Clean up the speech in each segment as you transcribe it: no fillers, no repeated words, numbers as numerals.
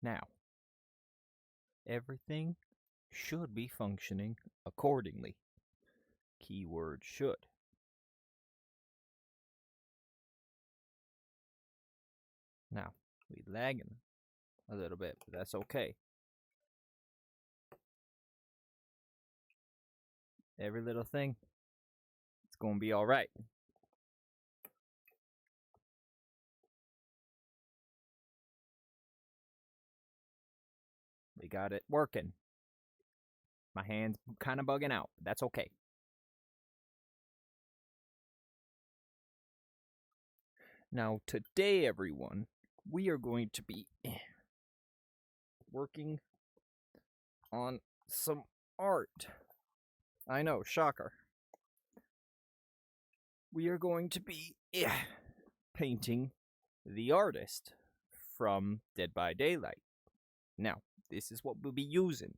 Now, everything should be functioning accordingly. Keyword should. Now, we lagging a little bit, but that's okay. Every little thing, it's going to be all right. We got it working. My hand's kind of bugging out, but that's okay. Now, today, everyone, we are going to be working on some art. I know, shocker. We are going to be painting the artist from Dead by Daylight. Now, this is what we'll be using.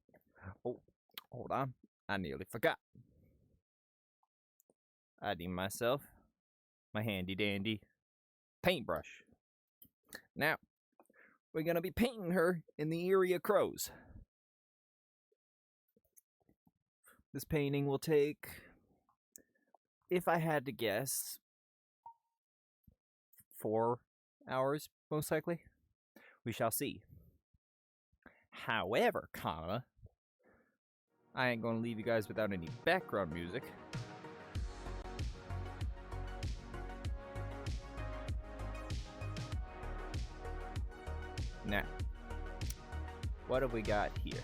Oh, hold on. I nearly forgot. I need myself my handy dandy paintbrush. Now, we're going to be painting her in the area crows. This painting will take, if I had to guess, 4 hours, most likely. We shall see. However, I ain't gonna leave you guys without any background music. Now, what have we got here?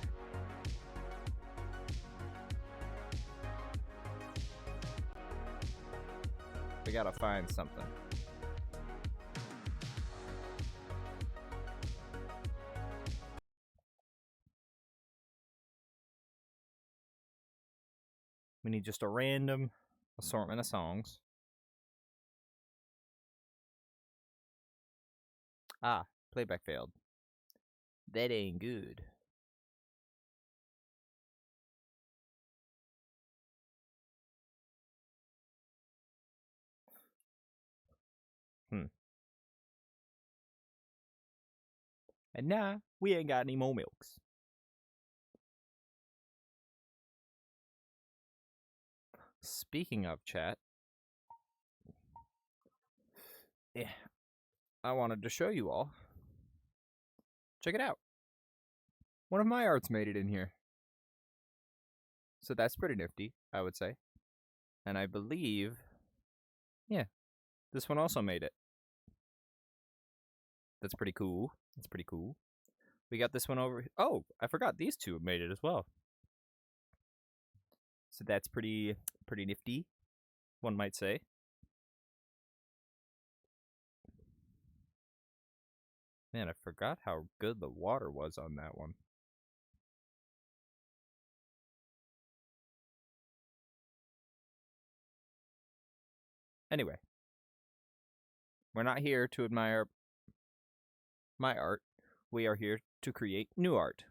We gotta find something. We need just a random assortment of songs. Ah, playback failed. That ain't good. And now, we ain't got any more milks. Speaking of chat, I wanted to show you all. Check it out. One of my arts made it in here. So that's pretty nifty, I would say. And I believe, yeah, this one also made it. That's pretty cool. That's pretty cool. We got this one over here. Oh, I forgot these two made it as well. So that's pretty nifty, one might say. Man, I forgot how good the water was on that one. Anyway, we're not here to admire my art. We are here to create new art.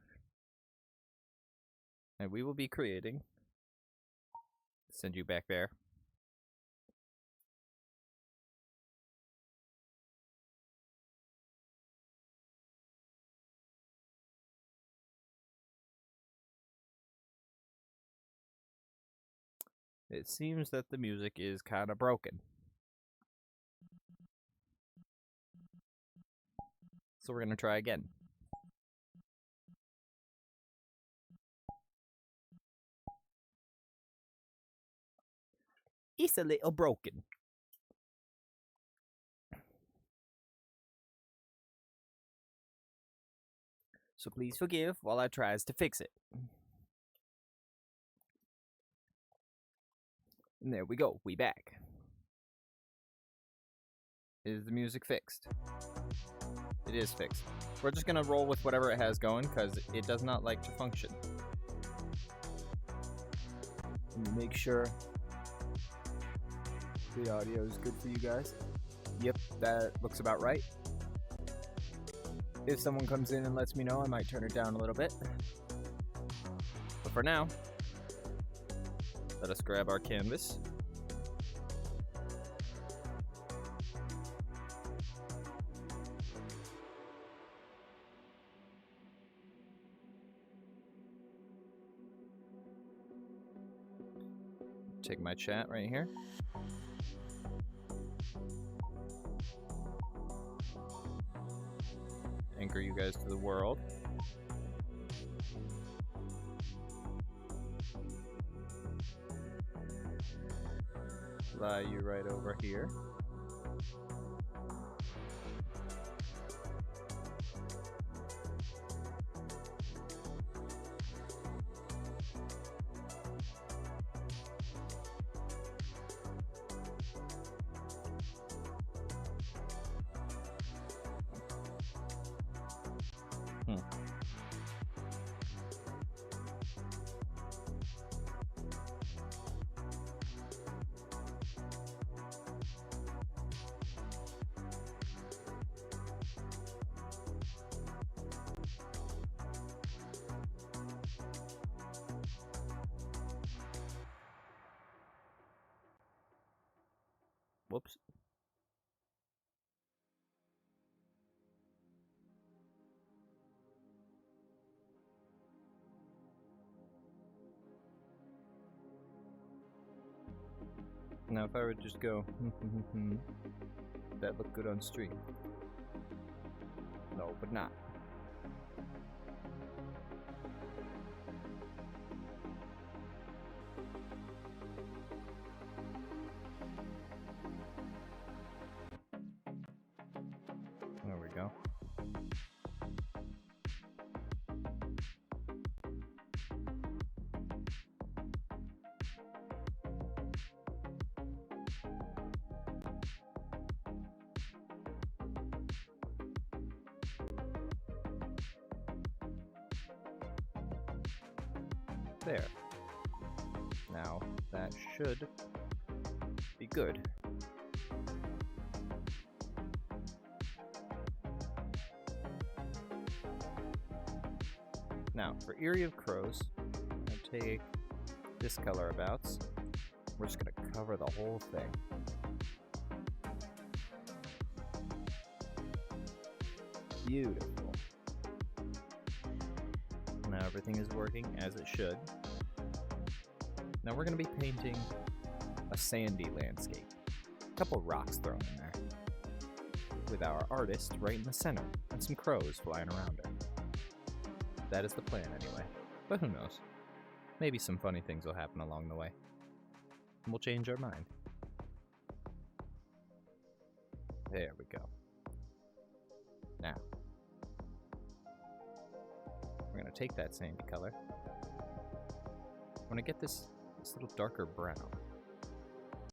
And we will be creating... Send you back there. It seems that the music is kind of broken. So we're going to try again. It's a little broken. So please forgive while I tries to fix it. And there we go. We back. Is the music fixed? It is fixed. We're just going to roll with whatever it has going because it does not like to function. Let me make sure the audio is good for you guys. Yep, that looks about right. If someone comes in and lets me know, I might turn it down a little bit. But for now, let us grab our canvas. Take my chat right here. Anchor you guys to the world. Fly you right over here. Whoops. Now if I would just go, that look good on stream. No, but not. There we go. There. Now, that should be good. Now, for Eyrie of Crows, I'm going to take this color abouts. We're just going to cover the whole thing. Beautiful. Now everything is working as it should. Now we're going to be painting a sandy landscape. A couple rocks thrown in there. With our artist right in the center, and some crows flying around her. That is the plan anyway. But who knows? Maybe some funny things will happen along the way. And we'll change our mind. There we go. Now, we're going to take that sandy color. I'm going to get this little darker brown.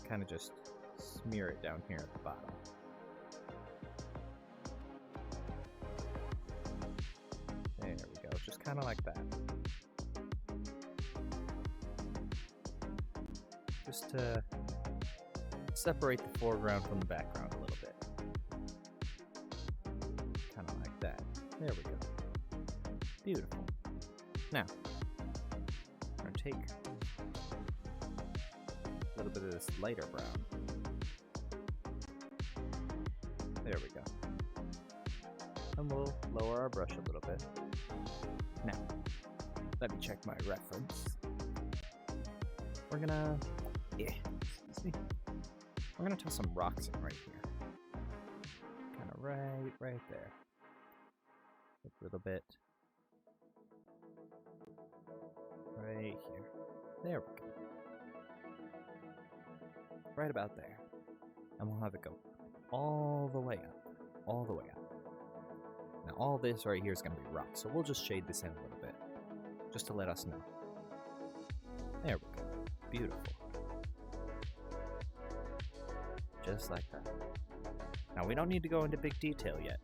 Kind of just smear it down here at the bottom. There we go, just kind of like that. Just to separate the foreground from the background a little bit. Kind of like that. There we go. Beautiful. Now, I'm going to take a little bit of this lighter brown. There we go. And we'll lower our brush a little bit. Now, let me check my reference. We're gonna, excuse me. We're gonna toss some rocks in right here. Kind of right there. A little bit. Right here. There we go. Right about there. And we'll have it go all the way up. All the way up. Now all this right here is going to be rock, so we'll just shade this in a little bit. Just to let us know. There we go. Beautiful. Just like that. Now we don't need to go into big detail yet.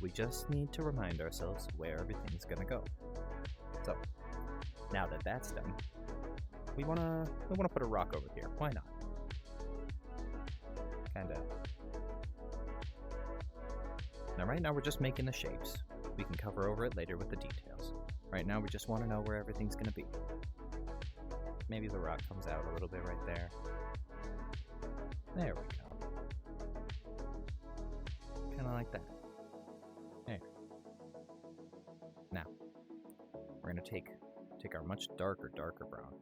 We just need to remind ourselves where everything's going to go. So, now that that's done, we wanna put a rock over here. Why not? Kinda. Now right now we're just making the shapes. We can cover over it later with the details. Right now we just want to know where everything's gonna be. Maybe the rock comes out a little bit right there. There we go. Kinda like that. There. Now, we're gonna take our much darker brown.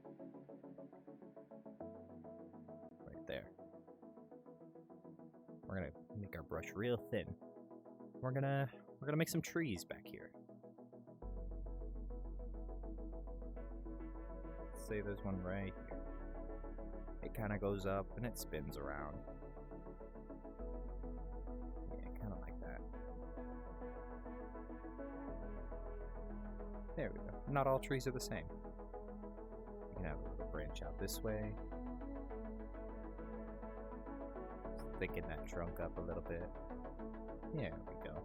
Make our brush real thin. We're gonna make some trees back here. Let's say there's one right here. It kind of goes up and it spins around. Yeah, kind of like that. There we go. Not all trees are the same. You can have a little branch out this way. Thicken that trunk up a little bit. There we go.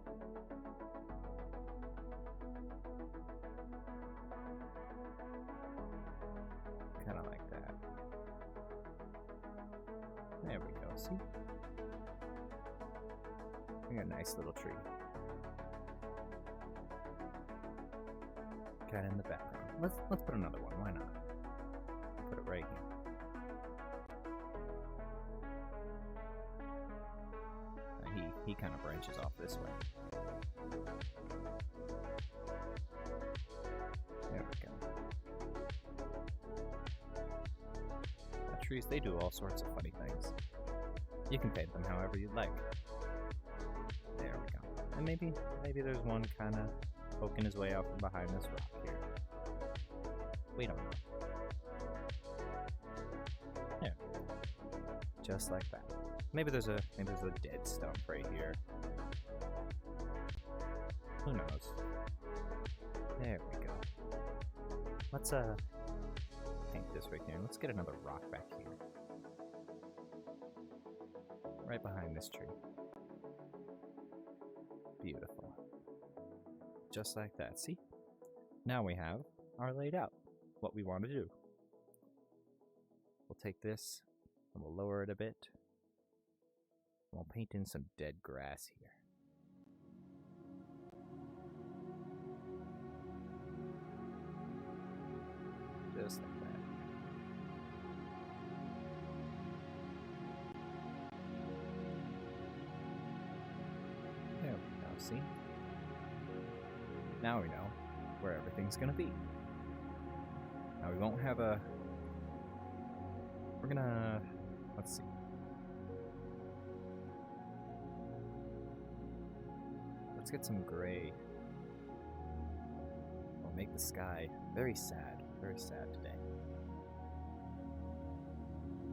Kind of like that. There we go, see? We got a nice little tree. Kind of in the background. Let's put another one, why not? Put it right here. He kind of branches off this way. There we go. The trees, they do all sorts of funny things. You can paint them however you like. There we go. And maybe there's one kind of poking his way out from behind this rock here. We don't know. There. Just like that. Maybe there's a dead stump right here. Who knows? There we go. Let's paint this right here. Let's get another rock back here. Right behind this tree. Beautiful. Just like that. See? Now we have our laid out. What we want to do. We'll take this and we'll lower it a bit. We'll paint in some dead grass here. Just like that. There we go, see? Now we know where everything's gonna be. Now we won't have a... We're gonna... Let's see. Let's get some gray. We'll make the sky very sad today.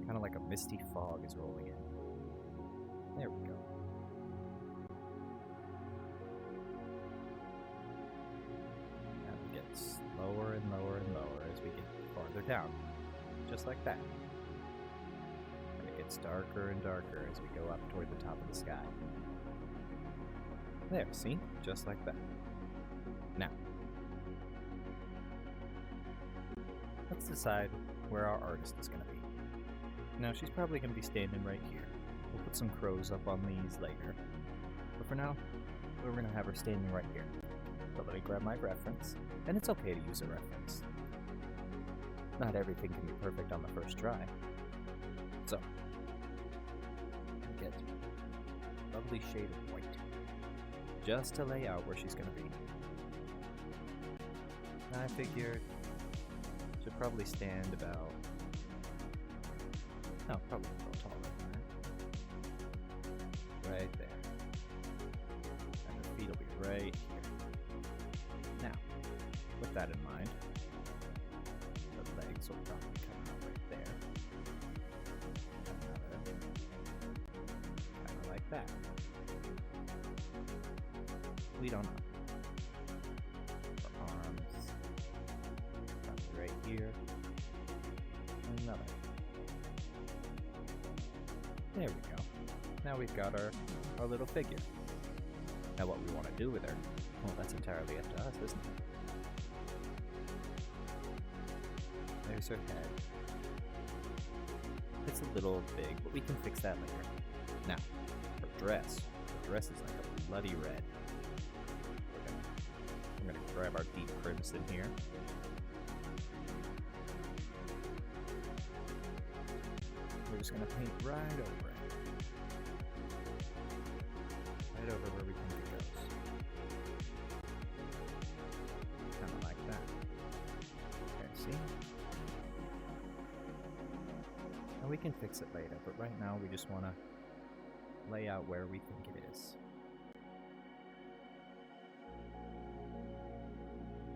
Kind of like a misty fog is rolling in. There we go. And it gets lower and lower and lower as we get farther down. Just like that. And it gets darker and darker as we go up toward the top of the sky. There, see? Just like that. Now, let's decide where our artist is going to be. Now, she's probably going to be standing right here. We'll put some crows up on these later. But for now, we're going to have her standing right here. So let me grab my reference. And it's okay to use a reference. Not everything can be perfect on the first try. So, get a lovely shade of white. Just to lay out where she's going to be. I figured she'll probably stand about... No, probably a little taller than that. Right there. And her feet will be right here. Now, with that in mind, the legs will probably come out right there. Kind of like that. We don't know. Her arms, probably right here. Another. There we go. Now we've got our little figure. Now what we want to do with her, well, that's entirely up to us, isn't it? There's her head. It's a little big, but we can fix that later. Now, her dress. Her dress is like a bloody red. We're gonna grab our deep crimson here. We're just gonna paint right over it. Right over where we think it goes. Kind of like that. Okay, see? And we can fix it later, but right now we just wanna lay out where we think it is.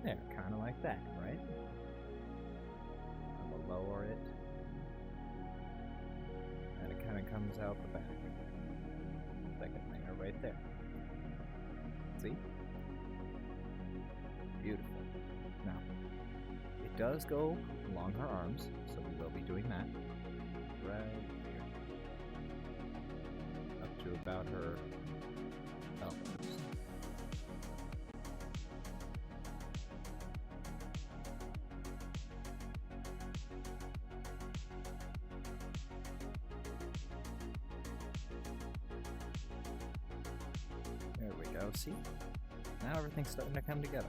There, kind of like that, right? And we'll lower it. And it kind of comes out the back. Second layer right there. See? Beautiful. Now, it does go along her arms, so we will be doing that. Right here. Up to about her elbows. There we go, see? Now everything's starting to come together.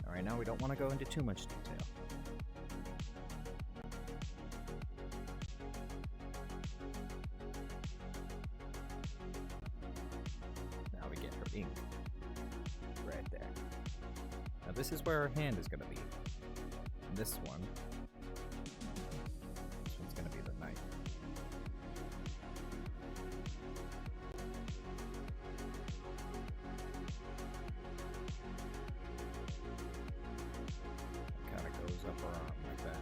Alright, now we don't want to go into too much detail. Now we get her ink. Right there. Now this is where her hand is going to be. And this one's going to be the knife. Up her arm like that.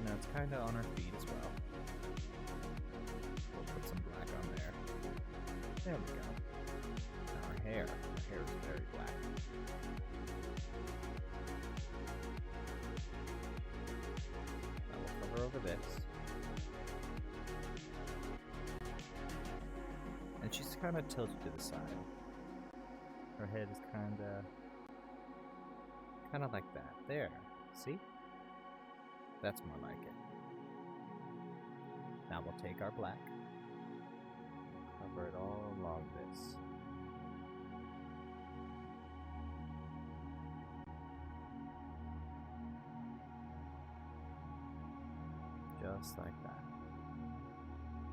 Now it's kind of on her feet as well. We'll put some black on there. There we go. Now her hair. Her hair is very black. Now we'll cover over this. And she's kind of tilted to the side. Her head is kind of like that. There, see? That's more like it. Now we'll take our black, cover it all along this. Just like that.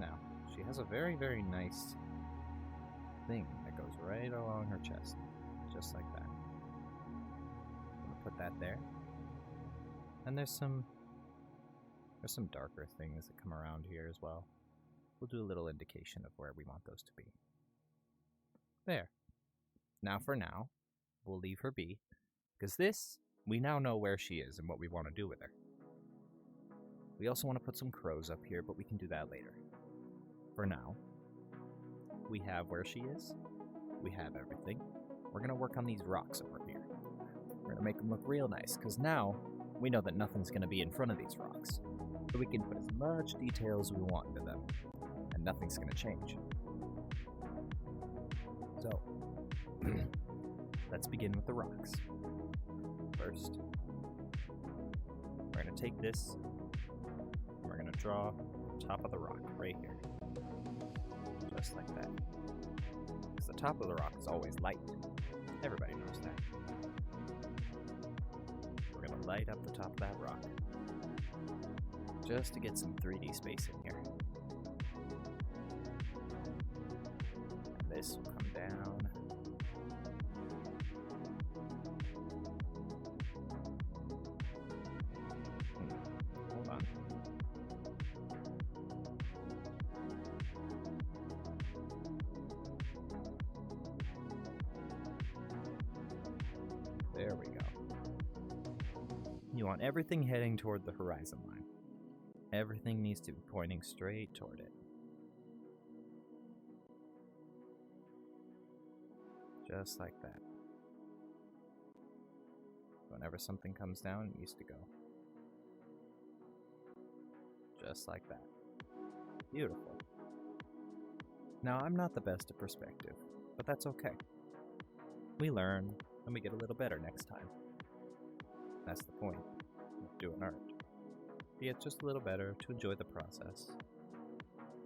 Now, she has a very, very nice thing that goes right along her chest, just like that. I'm gonna put that there. And there's some darker things that come around here as well. We'll do a little indication of where we want those to be. There. Now for now, we'll leave her be, because this, we now know where she is and what we want to do with her. We also want to put some crows up here, but we can do that later. For now, we have where she is. We have everything. We're going to work on these rocks over here. We're going to make them look real nice, because now we know that nothing's going to be in front of these rocks. So we can put as much detail as we want into them, and nothing's going to change. So, let's begin with the rocks. First, we're going to take this, and we're going to draw the top of the rock right here. Just like that. Because the top of the rock is always light. Everybody knows that. We're going to light up the top of that rock. Just to get some 3D space in here. And this will come down. Hold on. There we go. You want everything heading toward the horizon line. Everything needs to be pointing straight toward it. Just like that. Whenever something comes down, it needs to go. Just like that. Beautiful. Now, I'm not the best at perspective, but that's okay. We learn, and we get a little better next time. That's the point of doing art. To get just a little better, to enjoy the process.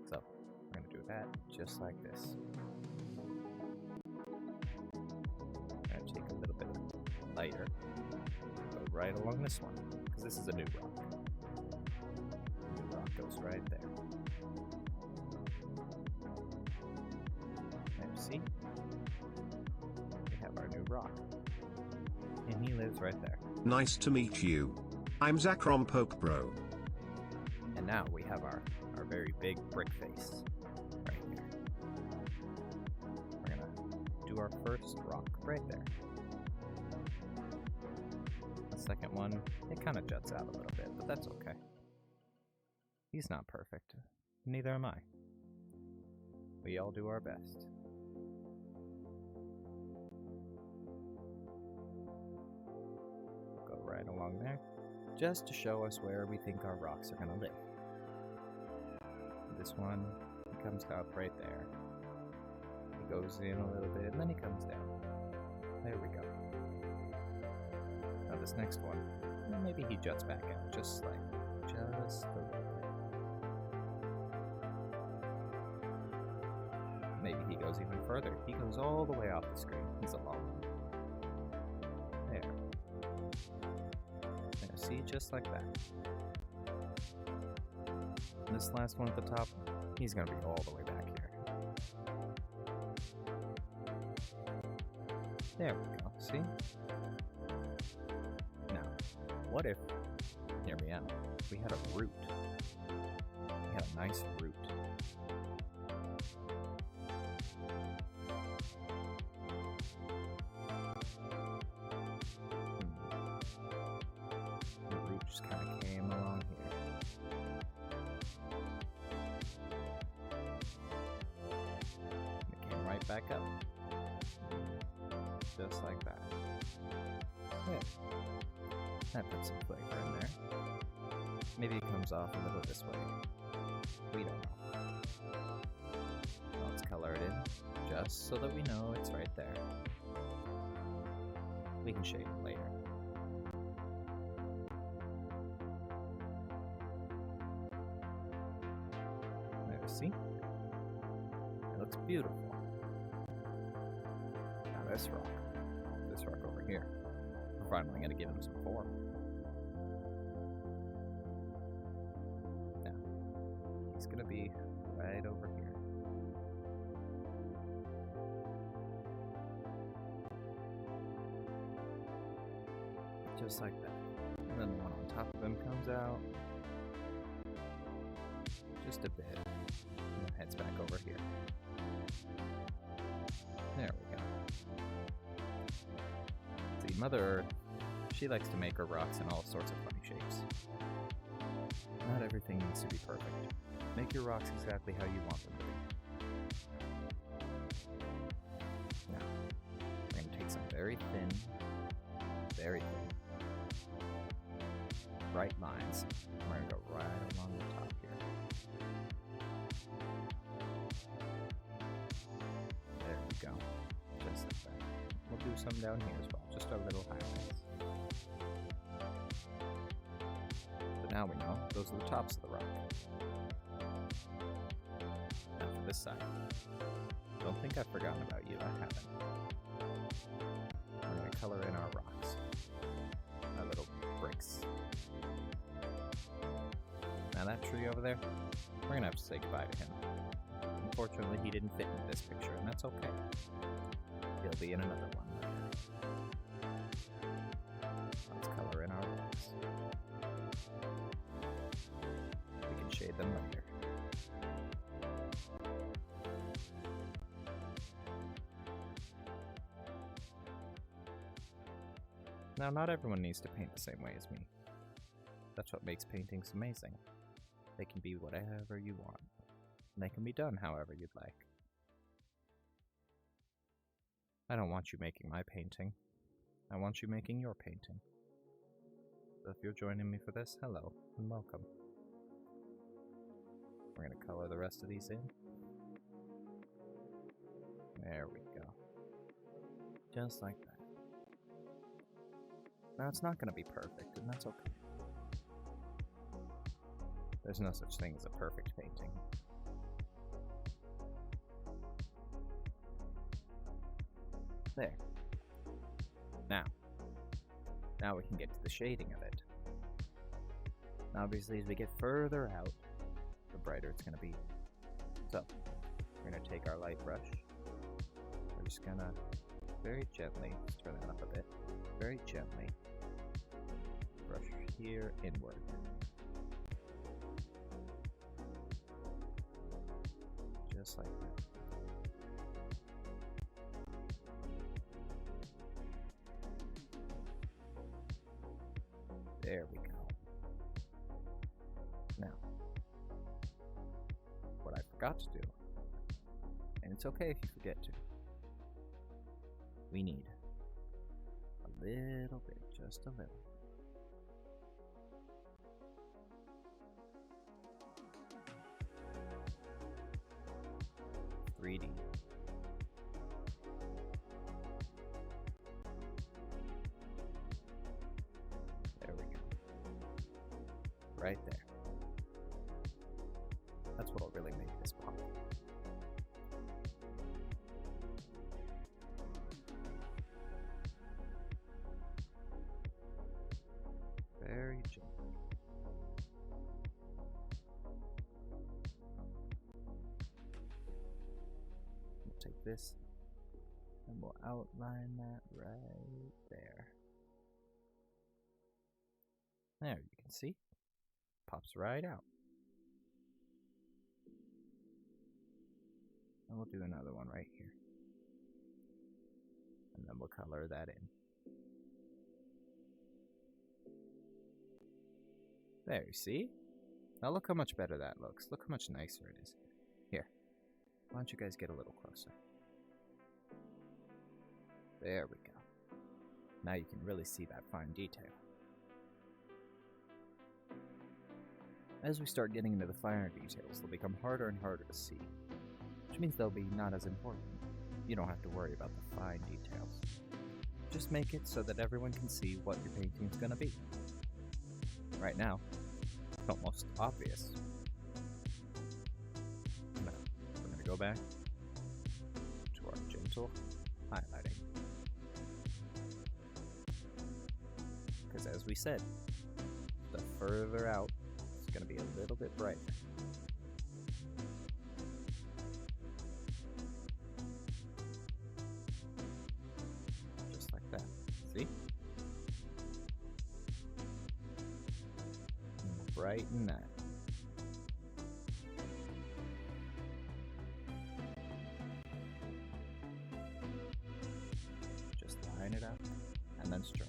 So, we're going to do that just like this. I'm going to take a little bit lighter, go right along this one, because this is a new rock. The new rock goes right there. And you see? We have our new rock. And he lives right there. Nice to meet you. I'm Zachrom Poke Bro. now we have our very big brick face right here. We're gonna do our first rock right there. The second one, it kind of juts out a little bit, but that's okay. He's not perfect. Neither am I. We all do our best. Go right along there, just to show us where we think our rocks are gonna live. This one, he comes out right there. He goes in a little bit, and then he comes down. There we go. Now this next one, maybe he juts back out, just a little bit. Maybe he goes even further. He goes all the way off the screen. He's a long one. There. See, just like that. And this last one at the top, he's gonna be all the way back here. There we go, see? Now, what if, hear me out, we had a root. We had a nice root. The root just kind of came along here. It came right back up. Just like that. Yeah. That puts some flavor in there. Maybe it comes off a little this way. We don't know. Let's color it in, just so that we know it's right there. We can shade it later. There, see? It looks beautiful. Now this rock over here, we're finally going to give him some form. Now, he's going to be right over here. Just like that. And then the one on top of him comes out. Just a bit. And then heads back over here. There we go. See, Mother Earth, she likes to make her rocks in all sorts of funny shapes. Not everything needs to be perfect. Make your rocks exactly how you want them to be. Now, we're going to take some very thin, bright lines. We're going to go right along the top here. There we go. Just like that. We'll do some down here as well. Just our little highlights. But now we know those are the tops of the rock. Now for this side. Don't think I've forgotten about you. I haven't. We're going to color in our rocks. Our little bricks. Now that tree over there, we're going to have to say goodbye to him. Unfortunately, he didn't fit into this picture, and that's okay. He'll be in another one later. Let's color in our rocks. We can shade them later. Now, not everyone needs to paint the same way as me. That's what makes paintings amazing. They can be whatever you want. And they can be done however you'd like. I don't want you making my painting. I want you making your painting. So if you're joining me for this, hello and welcome. We're going to color the rest of these in. There we go. Just like that. Now it's not going to be perfect, and that's okay. There's no such thing as a perfect painting. There. Now we can get to the shading of it. Obviously, as we get further out, the brighter it's going to be. So, we're going to take our light brush. We're just going to very gently, let's turn that up a bit, very gently brush here inward. Just like that. There we go. Now, what I forgot to do, and it's okay if you forget to, we need a little bit, just a little. DbD. There we go. Right there. That's what'll really make this pop. Very gently. We'll take this and we'll outline that right there. There, you can see. Pops right out. And we'll do another one right here. And then we'll color that in. There, you see? Now look how much better that looks. Look how much nicer it is. Here, why don't you guys get a little closer? There we go. Now you can really see that fine detail. As we start getting into the finer details, they'll become harder and harder to see, which means they'll be not as important. You don't have to worry about the fine details. Just make it so that everyone can see what your painting's gonna be. Right now, it's almost obvious. Now, we're gonna go back to our gentle highlighting. Because as we said, the further out, it's gonna be a little bit brighter. Just like that. See? Brighten that. Just line it up and then stroke.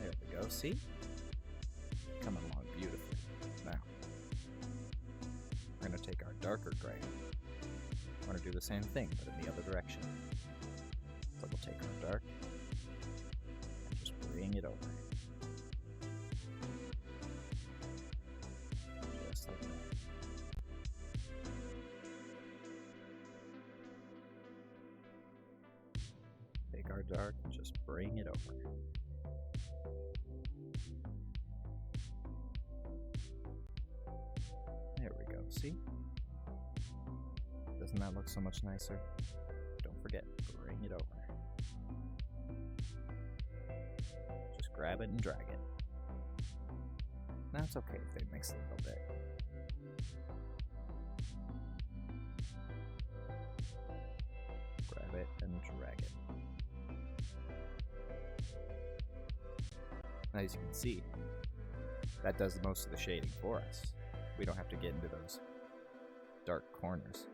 There we go, see? Coming along beautifully. Now, we're going to take our darker gray. We're going to do the same thing, but in the other direction. So we'll take our dark and just bring it over. Just like that. Take our dark and just bring it over. There we go, see? Doesn't that look so much nicer? Don't forget, bring it over. Just grab it and drag it. Now it's okay if they mix a little bit. Grab it and drag it. Now as you can see, that does most of the shading for us. We don't have to get into those dark corners.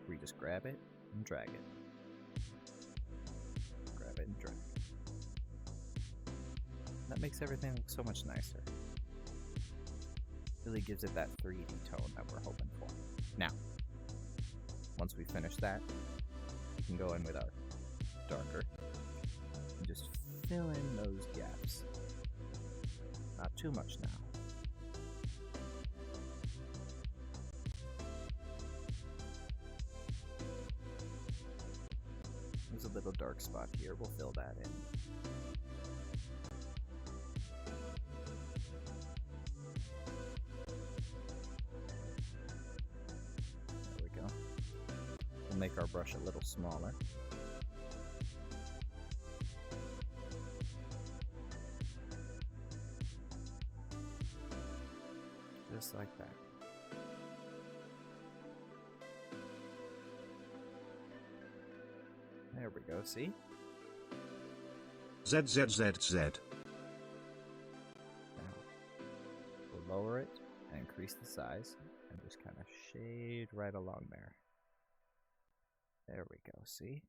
We just grab it and drag it. Grab it and drag it. That makes everything look so much nicer. Really gives it that 3D tone that we're hoping for. Now, once we finish that, we can go in with our darker and just fill in those gaps. Not too much now. There's a little dark spot here, we'll fill that in. There we go. We'll make our brush a little smaller. Just like that. There we go, see? ZZZZ. Now, we'll lower it and increase the size and just kind of shade right along there. There we go, see?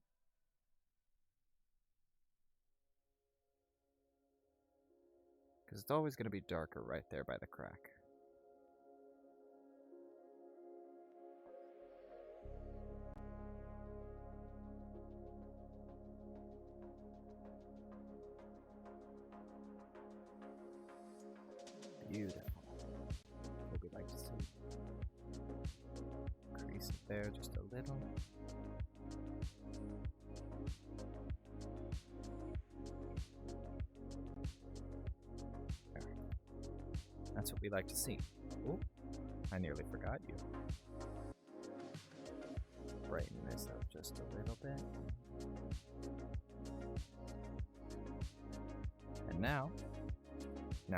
Because it's always going to be darker right there by the crack. Beautiful. What we like to see. Increase it there just a little. There. That's what we like to see. Oh, I nearly forgot you. Brighten this up just a little bit. And now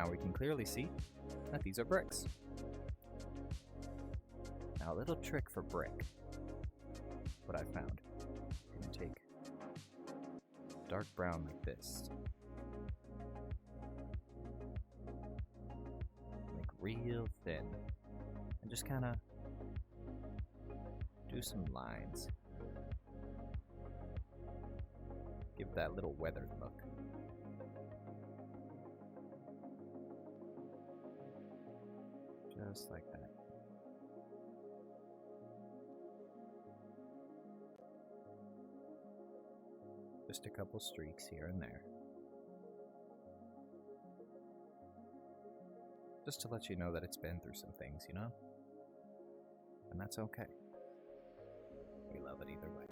we can clearly see that these are bricks. Now a little trick for brick, what I found. I'm going to take dark brown like this. Make real thin. And just kind of do some lines. Give that little weathered look. Just like that. Just a couple streaks here and there. Just to let you know that it's been through some things, you know? And that's okay. We love it either way.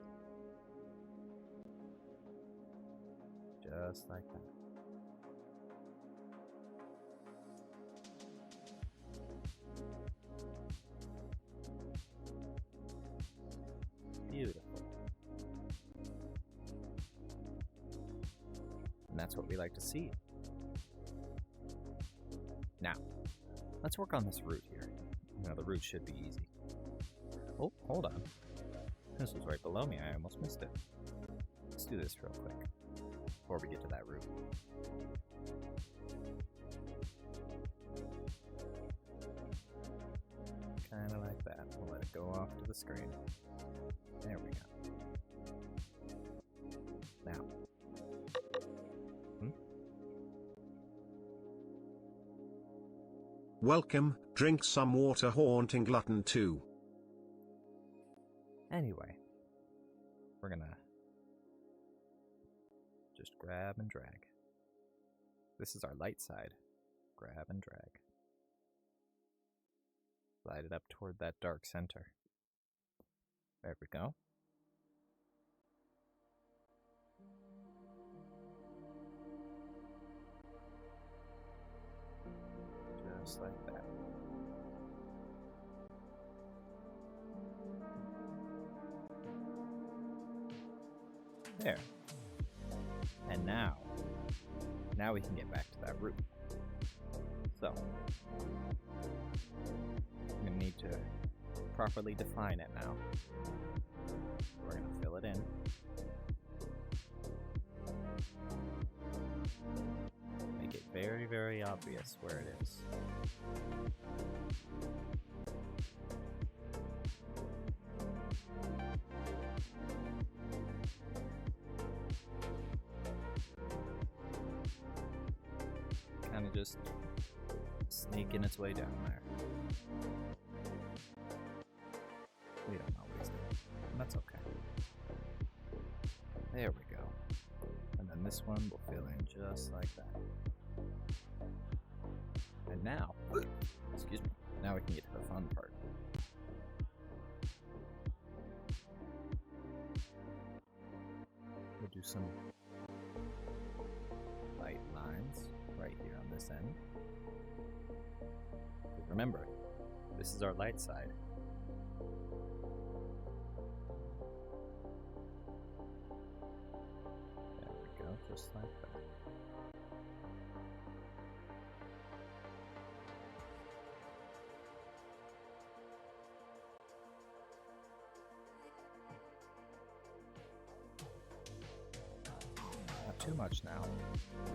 Just like that. Beautiful. And that's what we like to see. Now, let's work on this root here. Now, the root should be easy. Oh, hold on. This was right below me. I almost missed it. Let's do this real quick before we get to that root. Kind of like that. We'll let it go off to the screen. There we go. Now. Welcome, drink some water, haunting glutton 2. Anyway, we're gonna just grab and drag. This is our light side. Grab and drag. Slide it up toward that dark center. There we go. Just like that. There. And now we can get back to that root. So, I'm going to need to properly define it now. We're going to fill it in. Make it very, very obvious where it is. Kind of just sneaking its way down there. We don't always do it, and that's okay. There we go. And then this one will fill in just like that. And now, excuse me, now we can get to the fun part. We'll do some light lines right here on this end. But remember, this is our light side. There we go, just like that. Not too much now.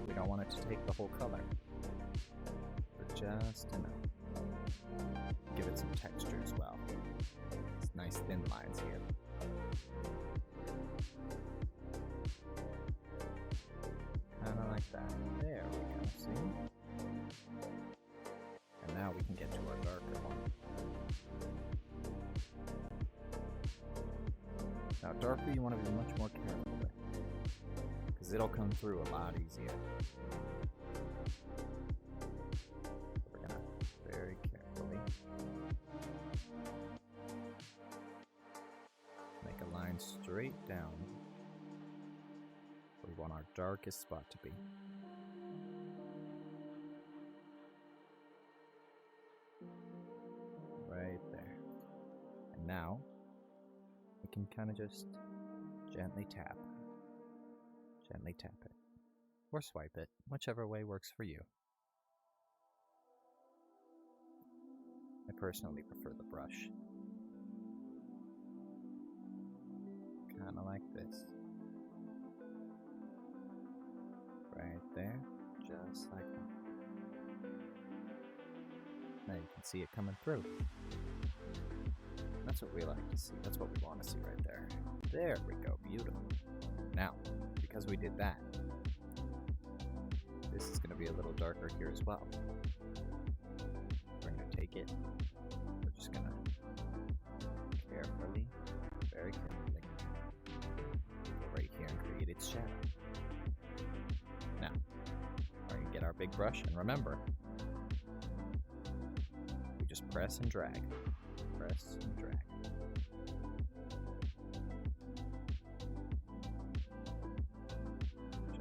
We don't want it to take the whole color. But just enough. Give it some texture as well. It's nice thin lines here. Kind of like that. There we go, see? And now we can get to our darker one. Now darker you want to be much more careful with, because it'll come through a lot easier. We're gonna very carefully make a line straight down where we want our darkest spot to be. Right there. And now we can kind of just gently tap it, or swipe it, whichever way works for you. I personally prefer the brush. Kind of like this. Right there, just like that. Now you can see it coming through. That's what we like to see. That's what we want to see right there. There we go, beautiful. Now, because we did that, this is going to be a little darker here as well. We're going to take it. We're just going to carefully, very carefully, go right here and create its shadow. Now, we're going to get our big brush, and remember, we just press and drag. Press and drag.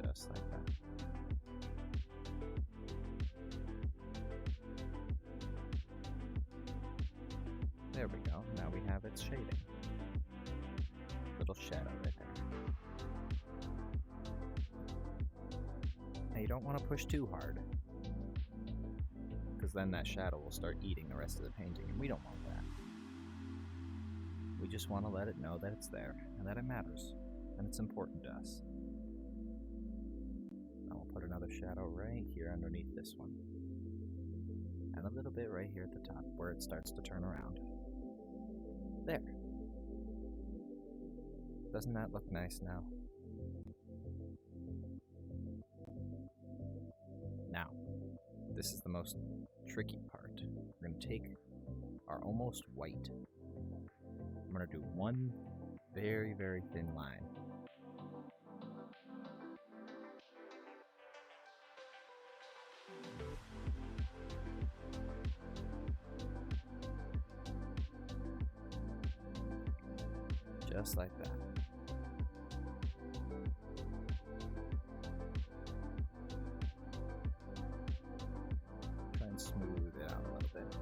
Just like that. There we go. Now we have its shading. Little shadow right there. Now you don't want to push too hard, because then that shadow will start eating the rest of the painting, and we don't want that. We just want to let it know that it's there, and that it matters, and it's important to us. Now we'll put another shadow right here underneath this one, and a little bit right here at the top, where it starts to turn around. There. Doesn't that look nice now? Now, this is the most tricky part. We're going to take our almost white. I'm going to do one very, very thin line. Just like that. Try and smooth it out a little bit.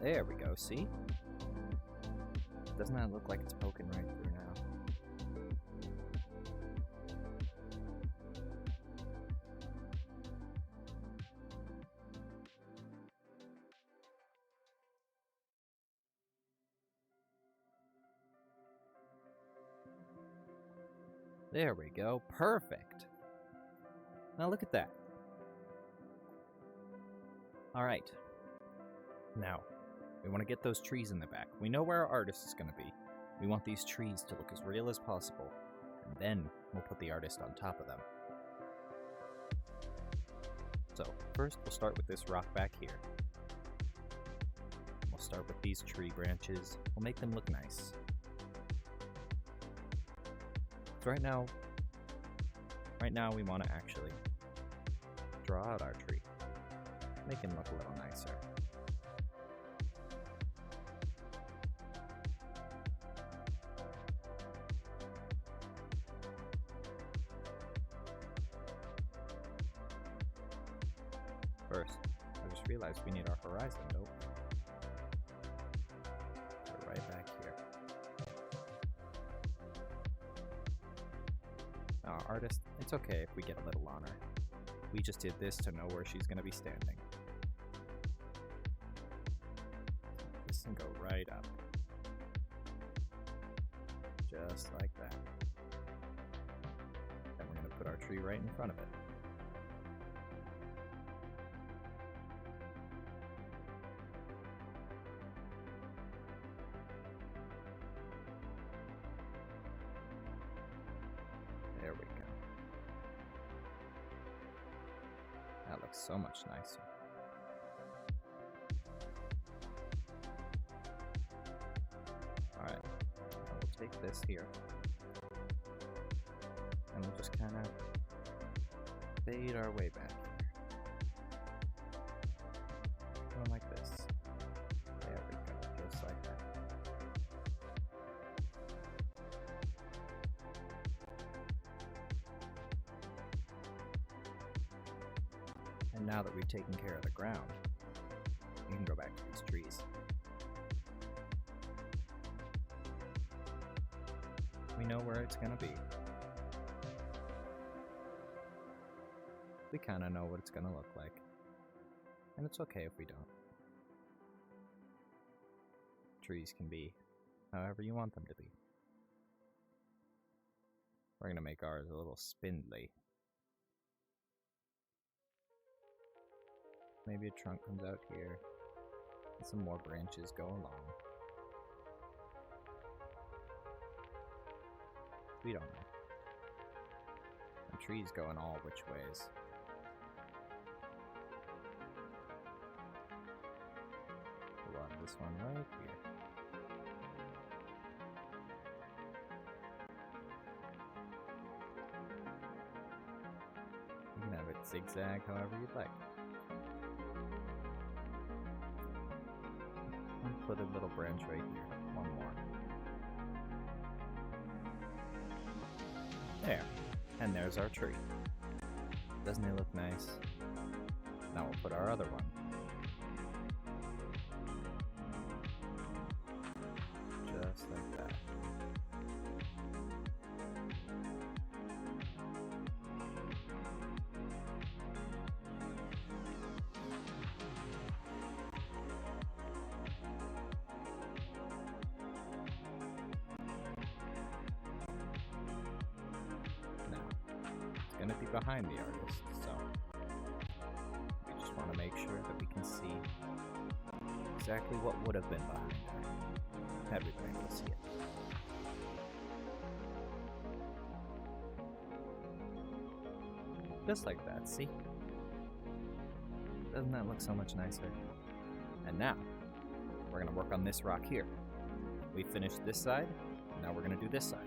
There we go, see? Doesn't that look like it's poking right through now? There we go, perfect! Now look at that. Alright. Now, we want to get those trees in the back. We know where our artist is going to be. We want these trees to look as real as possible, and then we'll put the artist on top of them. So, first we'll start with this rock back here. We'll start with these tree branches. We'll make them look nice. So right now we want to actually draw out our tree. Make him look a little nicer. First, I just realized we need our horizon, don't we? Put it right back here. Now, our artist, it's okay if we get a little on her. We just did this to know where she's going to be standing. This can go right up. Just like that. Then we're going to put tree right in front of it. There we go. That looks so much nicer. Alright, we'll take this here. And we'll just kind of fade our way back here. Going like this. There we go, just like that. And now that we've taken care of the ground, we can go back to these trees. We know where it's gonna be. We kind of know what it's gonna look like. And it's okay if we don't. Trees can be however you want them to be. We're gonna make ours a little spindly. Maybe a trunk comes out here, and some more branches go along. We don't know. And trees go in all which ways. Pull on this one right here. You can have it zigzag however you'd like. And put a little branch right here. One more. There. And there's our tree. Doesn't it look nice? Now we'll put our other one. Just like that. Going to be behind the artist, so we just want to make sure that we can see exactly what would have been behind her had we been able to see it. Just like that, see? Doesn't that look so much nicer? And now, we're going to work on this rock here. We finished this side, now we're going to do this side.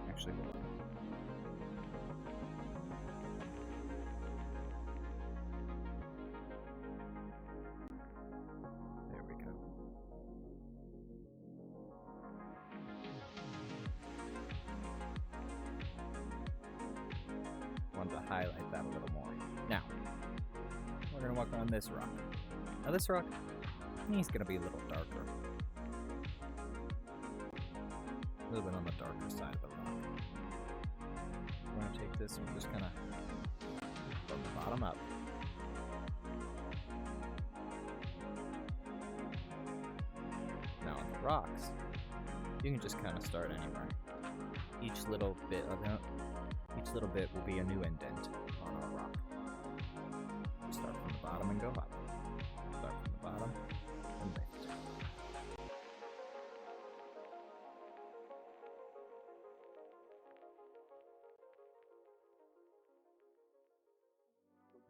Actually, hold on. Wanted to highlight that a little more. Now, we're going to work on this rock. Now this rock, he's going to be a little darker. A little bit on the darker side of the rock. We're going to take this and we're just going to from the bottom up. Now on the rocks, you can just kind of start anywhere. Each little bit will be a new indent on our rock. Start from the bottom and go up. Start from the bottom and lift.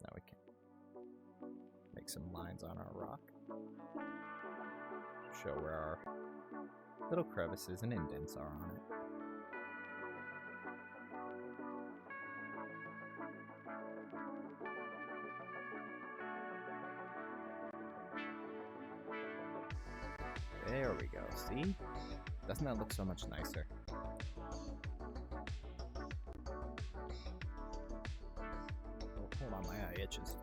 Now we can make some lines on our rock to show where our little crevices and indents are on it. There we go, see? Doesn't that look so much nicer? Oh, hold on, my eye itches.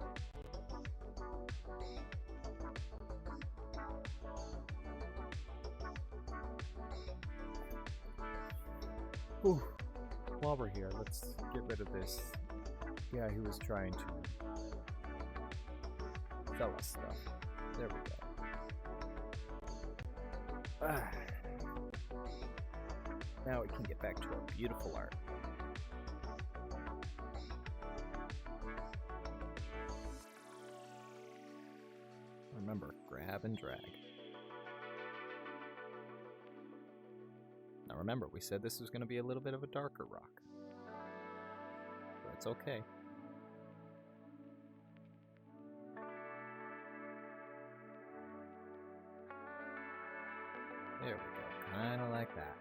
Whew. While we're here, let's get rid of this guy who was trying to sell us stuff. There we go. Now we can get back to our beautiful art. Remember, grab and drag. Now remember, we said this was going to be a little bit of a darker rock. So it's okay. There we go, kind of like that.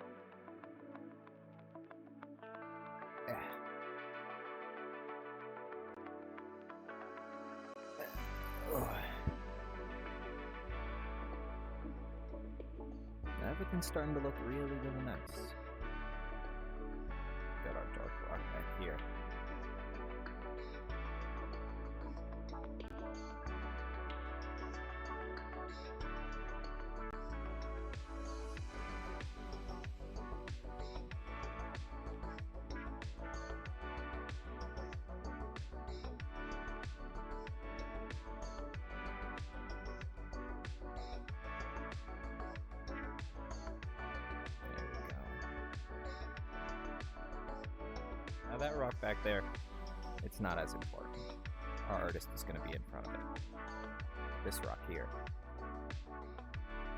Everything's starting to look really, really nice. Got our dark rock back here. Now that rock back there, it's not as important. Our artist is going to be in front of it. This rock here.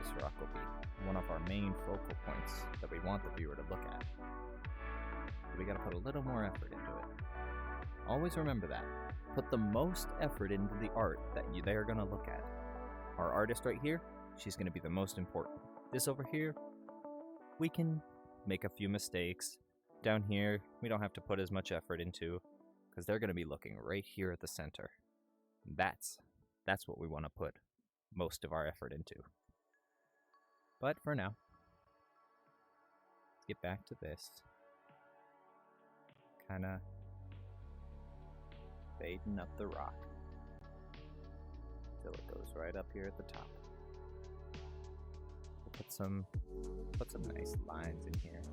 This rock will be one of our main focal points that we want the viewer to look at. So we got to put a little more effort into it. Always remember that. Put the most effort into the art that they are going to look at. Our artist right here, she's going to be the most important. This over here, we can make a few mistakes. Down here, we don't have to put as much effort into, because they're going to be looking right here at the center. That's what we want to put most of our effort into. But for now, let's get back to this. Kind of fading up the rock till it goes right up here at the top. We'll put some nice lines in here.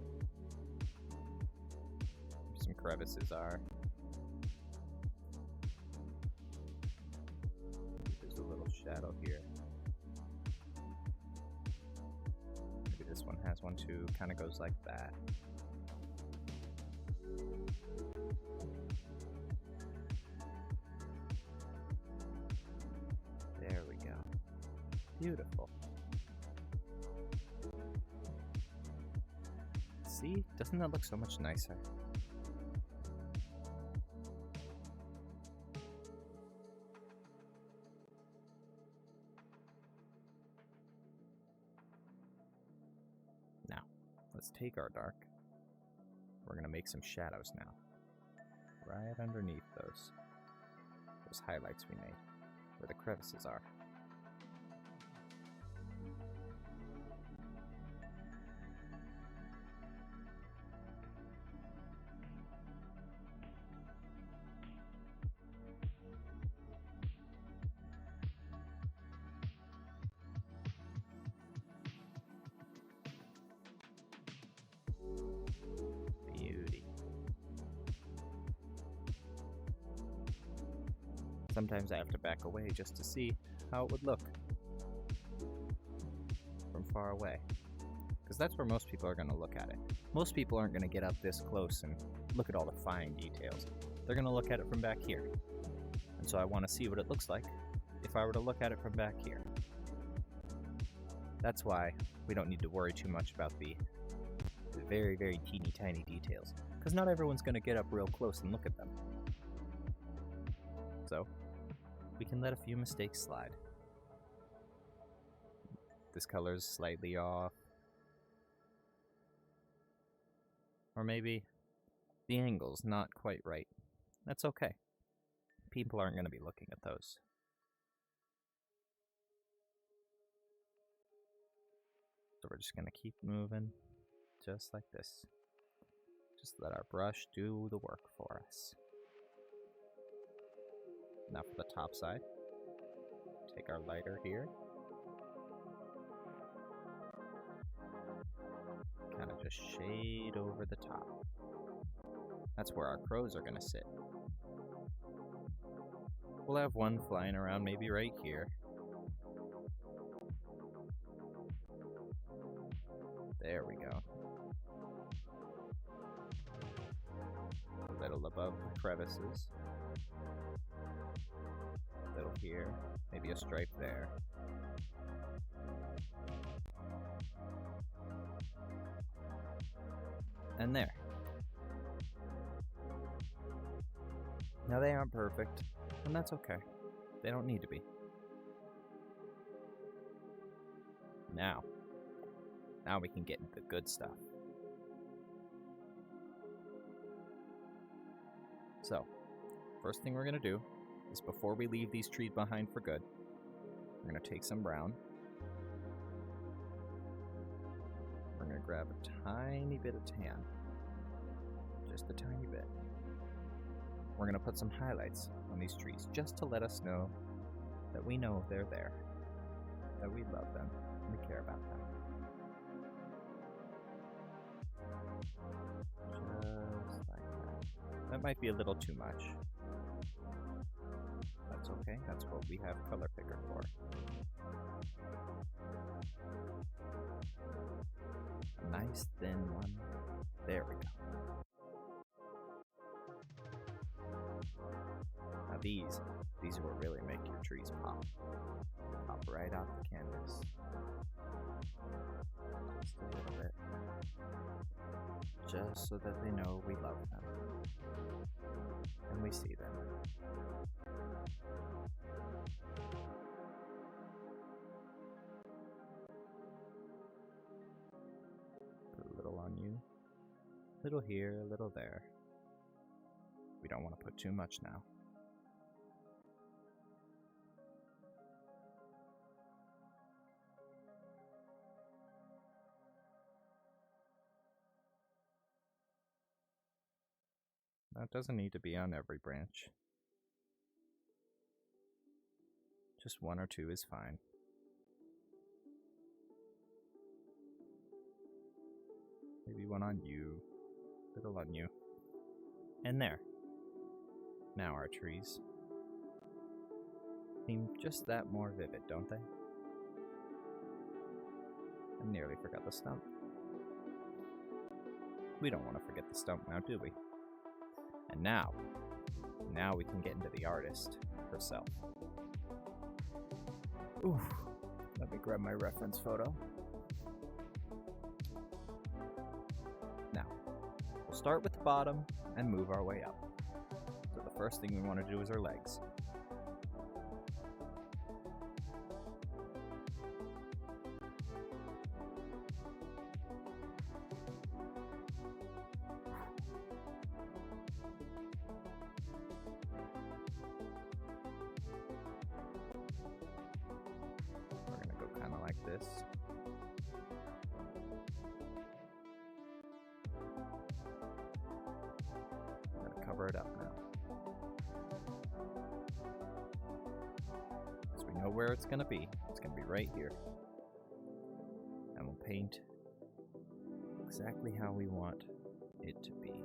Some crevices are. There's a little shadow here. Maybe this one has one too, kind of goes like that. There we go. Beautiful. See? Doesn't that look so much nicer? Let's take our dark. We're going to make some shadows now. Right underneath those highlights we made, where the crevices are. Sometimes I have to back away just to see how it would look from far away. Because that's where most people are going to look at it. Most people aren't going to get up this close and look at all the fine details. They're going to look at it from back here. And so I want to see what it looks like if I were to look at it from back here. That's why we don't need to worry too much about the very, very teeny tiny details. Because not everyone's going to get up real close and look at them. So, we can let a few mistakes slide. This color's slightly off. Or maybe the angle's not quite right. That's okay. People aren't going to be looking at those. So we're just going to keep moving just like this. Just let our brush do the work for us. Now for the top side, take our lighter here. Kind of just shade over the top. That's where our crows are going to sit. We'll have one flying around maybe right here. There we go. A little above the crevices. A little here, maybe a stripe there. And there. Now they aren't perfect, and that's okay. They don't need to be. Now we can get into the good stuff. So, first thing we're gonna do is before we leave these trees behind for good, we're gonna take some brown. We're gonna grab a tiny bit of tan. Just a tiny bit. We're gonna put some highlights on these trees just to let us know that we know they're there. That we love them and we care about them. Just like that. That might be a little too much. That's okay, that's what we have color picker for. A nice thin one. There we go. Now these will really make your trees pop. Pop right off the canvas. Just a little bit. Just so that they know we love them. And we see them. Put a little on you. A little here, a little there. We don't want to put too much now. That doesn't need to be on every branch. Just one or two is fine. Maybe one on you, little on you. And there. Now our trees seem just that more vivid, don't they? I nearly forgot the stump. We don't want to forget the stump now, do we? And now we can get into the artist herself. Ooh, let me grab my reference photo. Now, we'll start with the bottom and move our way up. So the first thing we want to do is our legs. This. I'm going to cover it up now. So we know where it's going to be. It's going to be right here. And we'll paint exactly how we want it to be.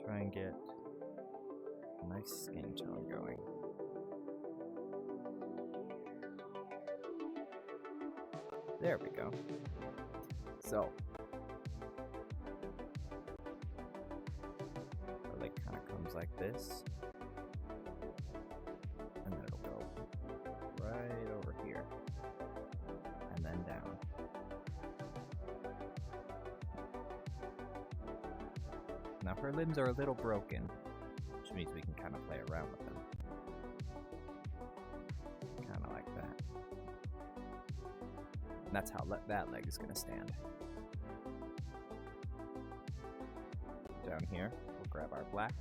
Try and get a nice skin tone going. There we go. So, the leg kind of comes like this, and then it'll go right over here, and then down. Now her limbs are a little broken, which means we can kind of play around with them. Kind of like that. And that's how that leg is going to stand. Down here, we'll grab our black.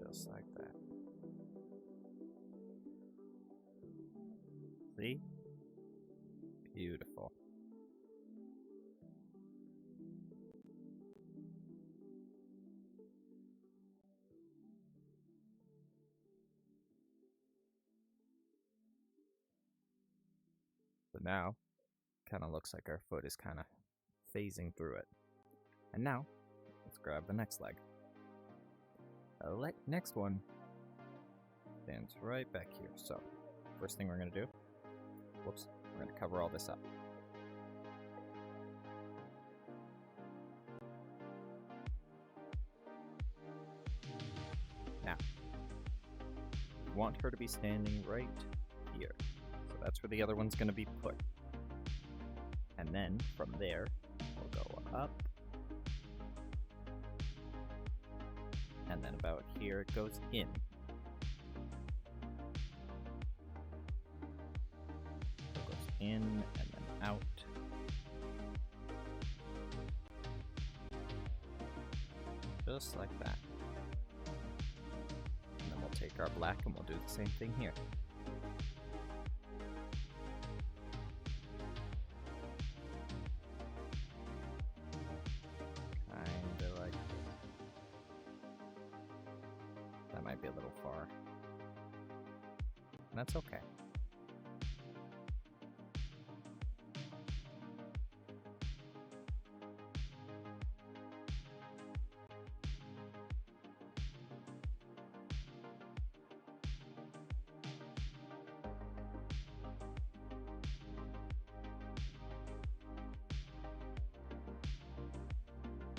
Just like that. See? Beautiful. So now, kind of looks like our foot is kind of phasing through it. And now, let's grab the next leg. The next one stands right back here. So, first thing we're going to do, whoops, we're going to cover all this up. Now, you want her to be standing right here. So that's where the other one's going to be put. And then, from there, we'll go up. And then about here it goes in. So it goes in and then out. Just like that. And then we'll take our black and we'll do the same thing here. Kinda like that might be a little far. And that's okay.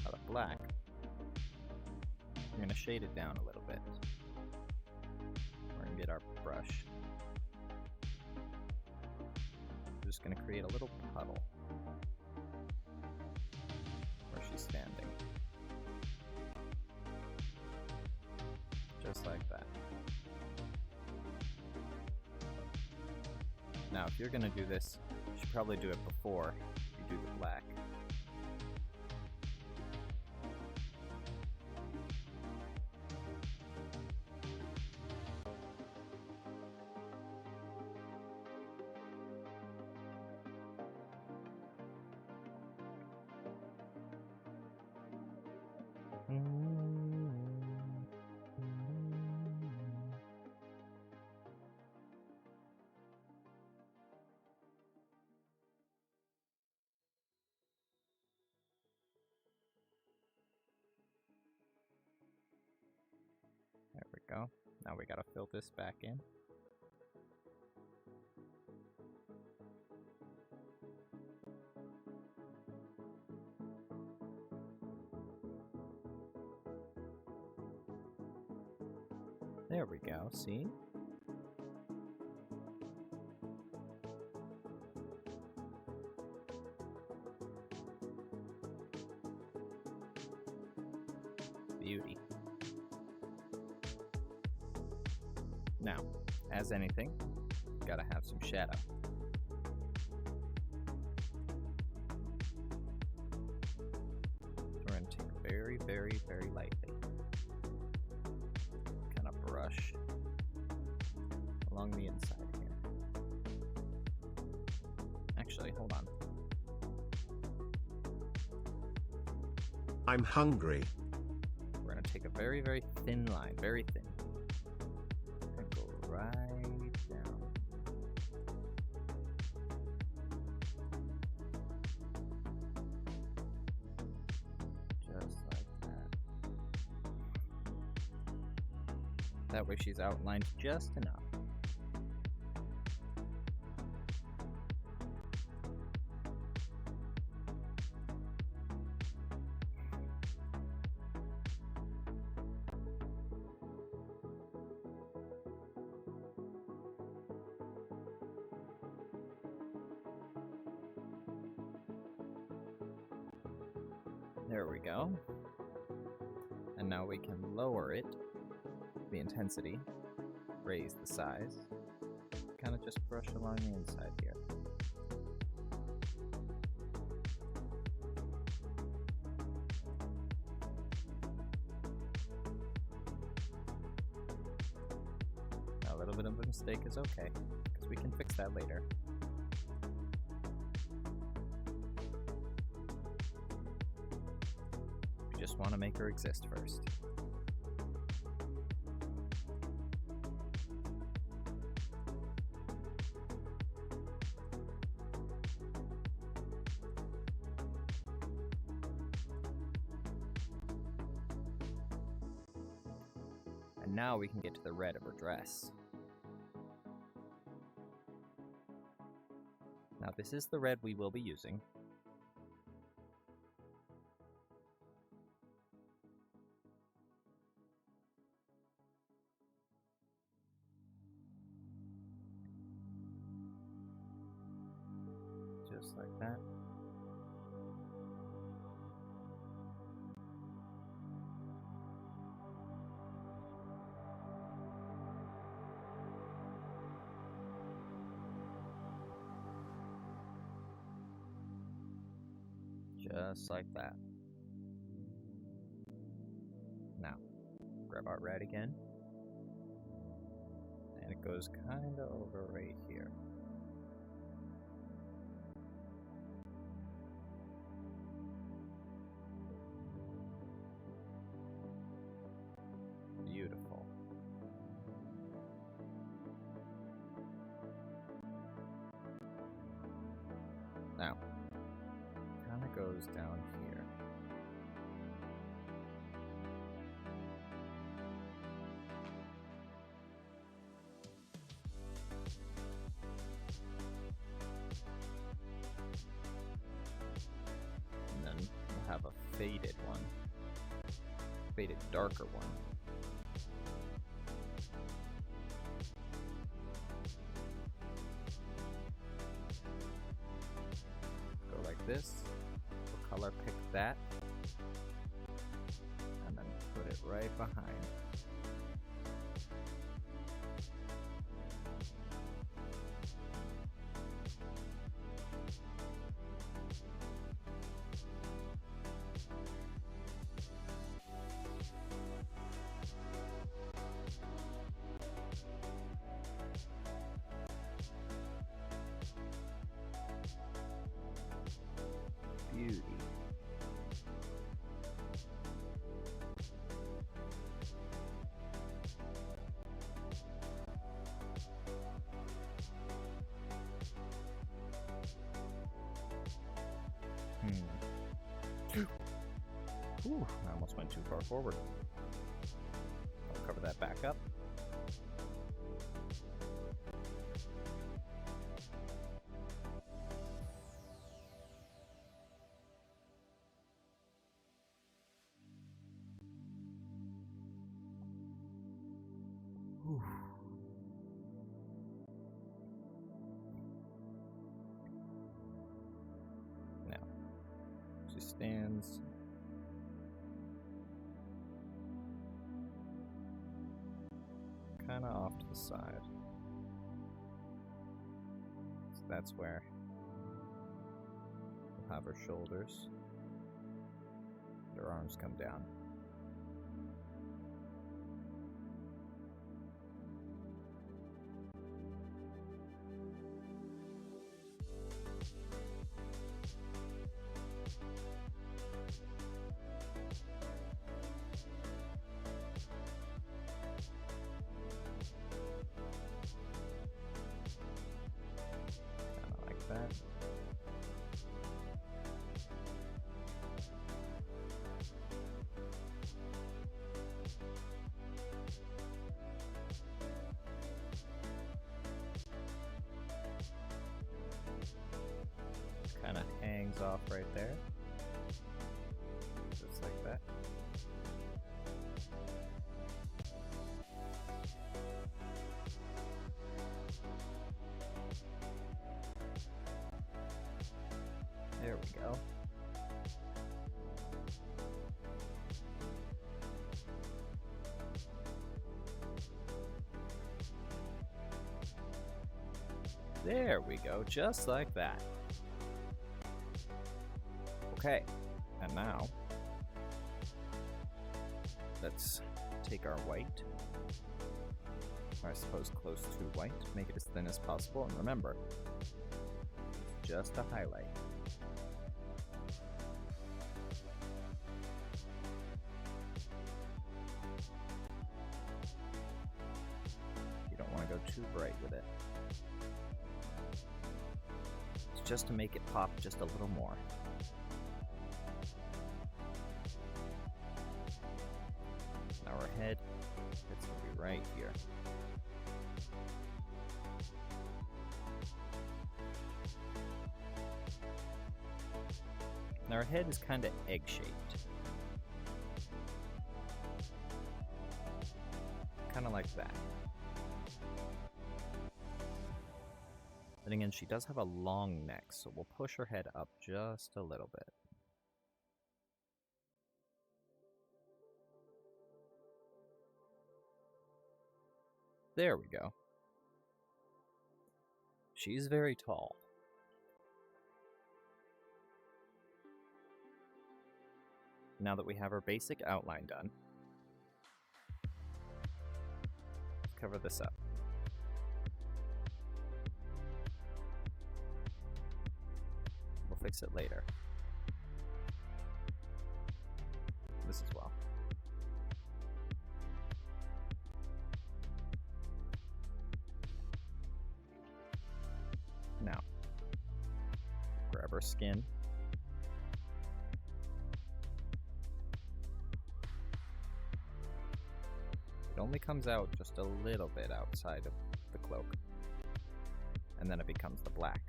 Now the black, we're going to shade it down a little bit. We're going to get our brush. We're just going to create a little puddle where she's standing. Just like that. Now, if you're going to do this, you should probably do it before you do the black. There we go. Now we gotta fill this back in. There we go, see? Beauty. Now, as anything, gotta have some shadow. So we're gonna take very, very, very lightly. Kind of brush along the inside here. Actually, hold on. I'm hungry. We're gonna take a very, very thin line, very thin. And go right down. Just like that. That way she's outlined just enough. There we go. And now we can lower it, the intensity, raise the size, kind of just brush along the inside here. Now, a little bit of a mistake is okay, because we can fix that later. Just want to make her exist first. now we can get to the red of her dress. Now this is the red we will be using. Just like that. Just like that. Now, grab our red again. And it goes kinda over right here. Beautiful. Now, kind of goes down here. And then we'll have a faded one. Faded darker one. This, we'll color pick that, and then put it right behind. Beauty. Ooh, I almost went too far forward. I'll cover that back up. Whew. Now, she stands kind of off to the side. So that's where we'll have her shoulders. Her arms come down. That. Kind of hangs off right there, just like that. There we go. There we go, just like that. Okay, and now let's take our white, or I suppose close to white, make it as thin as possible, and remember, just a highlight. You don't want to go too bright with it. It's just to make it pop just a little more. Now our head, it's going to be right here. Now her head is kind of egg-shaped. Kind of like that. Then again, she does have a long neck, so we'll push her head up just a little bit. There we go. She's very tall. Now that we have our basic outline done, let's cover this up. We'll fix it later. This as well. Now, grab our skin. It only comes out just a little bit outside of the cloak, and then it becomes the black.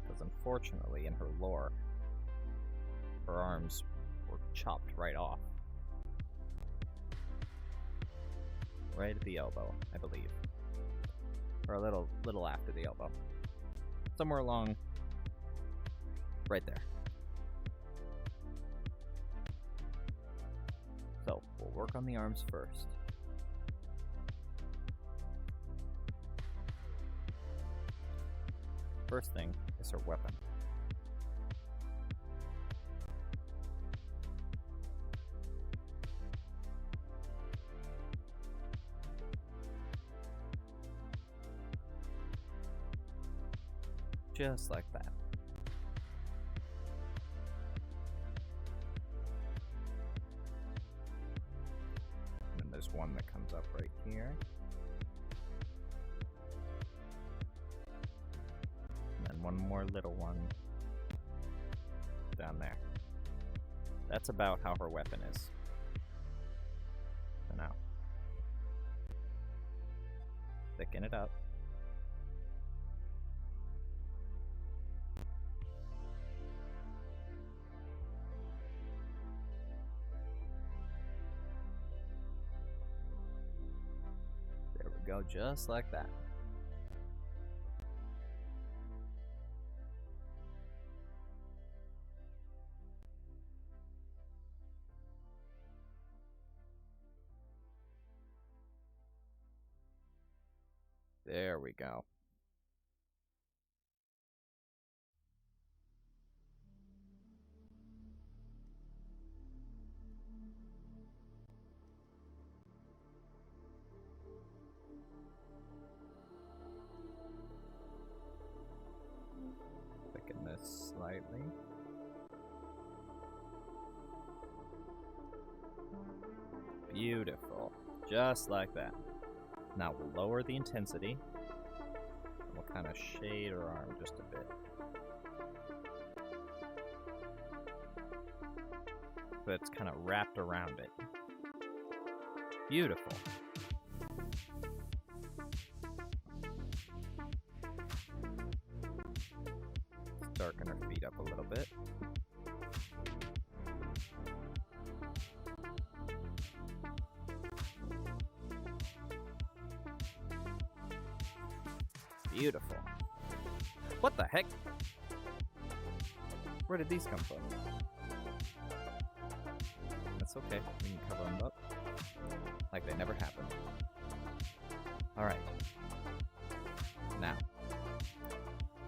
Because unfortunately, in her lore, her arms were chopped right off. Right at the elbow, I believe. Or a little after the elbow. Somewhere along right there. So, we'll work on the arms first. First thing is her weapon. Just like that. And then there's one that comes up right here. And then one more little one down there. That's about how her weapon is. So now, thicken it up. Go just like that. There we go. Thicken this slightly. Beautiful. Just like that. Now we'll lower the intensity. And we'll kind of shade her arm just a bit. So it's kind of wrapped around it. Beautiful. Let's darken her feet up a little bit. Beautiful. What the heck? Where did these come from? That's okay. We can cover them up like they never happened. Alright. Now,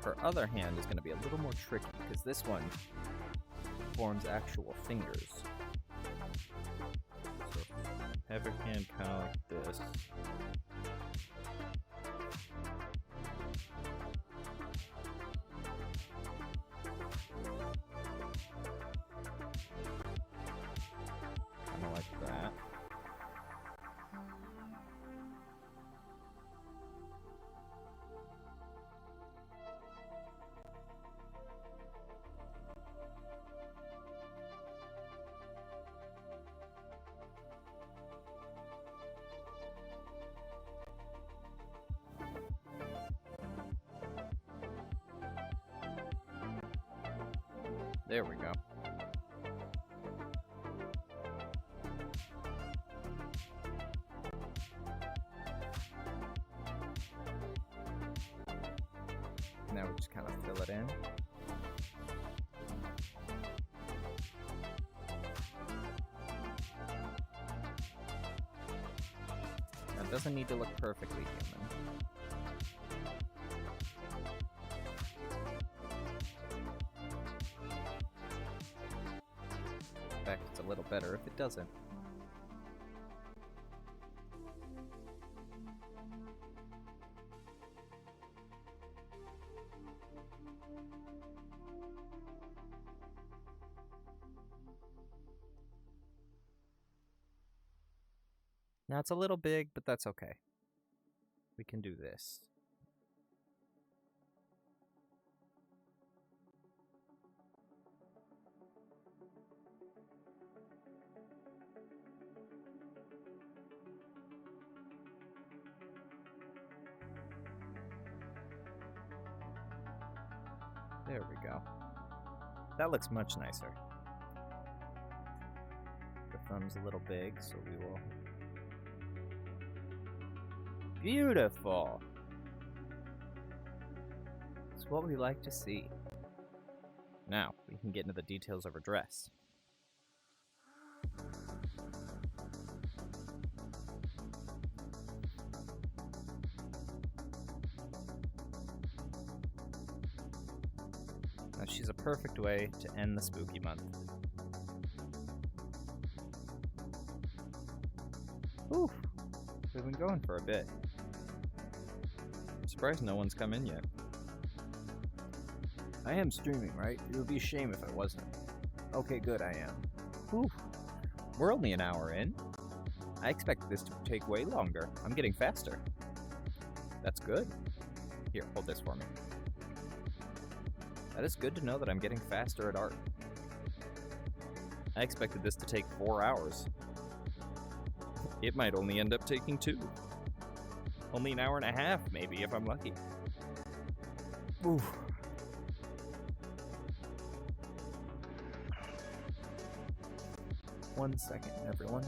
her other hand is going to be a little more tricky because this one forms actual fingers. So have your hand kind of like this. Like that. There we go. Now we just kind of fill it in. Now it doesn't need to look perfectly human. In fact, it's a little better if it doesn't. Now it's a little big, but that's okay. We can do this. There we go. That looks much nicer. The thumb's a little big, so we will... Beautiful! It's what we like to see. Now, we can get into the details of her dress. Now, she's a perfect way to end the spooky month. Ooh, we've been going for a bit. I'm surprised no one's come in yet. I am streaming, right? It would be a shame if I wasn't. Okay, good, I am. Whew. We're only an hour in. I expected this to take way longer. I'm getting faster. That's good. Here, hold this for me. That is good to know that I'm getting faster at art. I expected this to take 4 hours. It might only end up taking 2. Only an hour and a half, maybe, if I'm lucky. Oof. One second, everyone.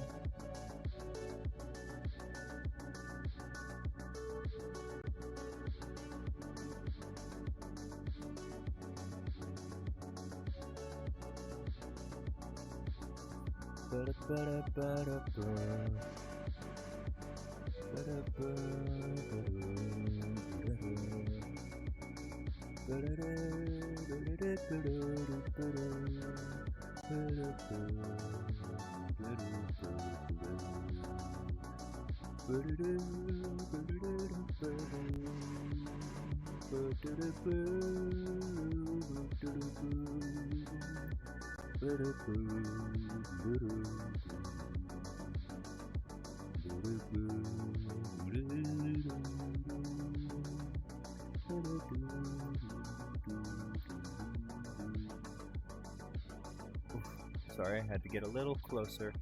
Sorry, I had to get a little closer to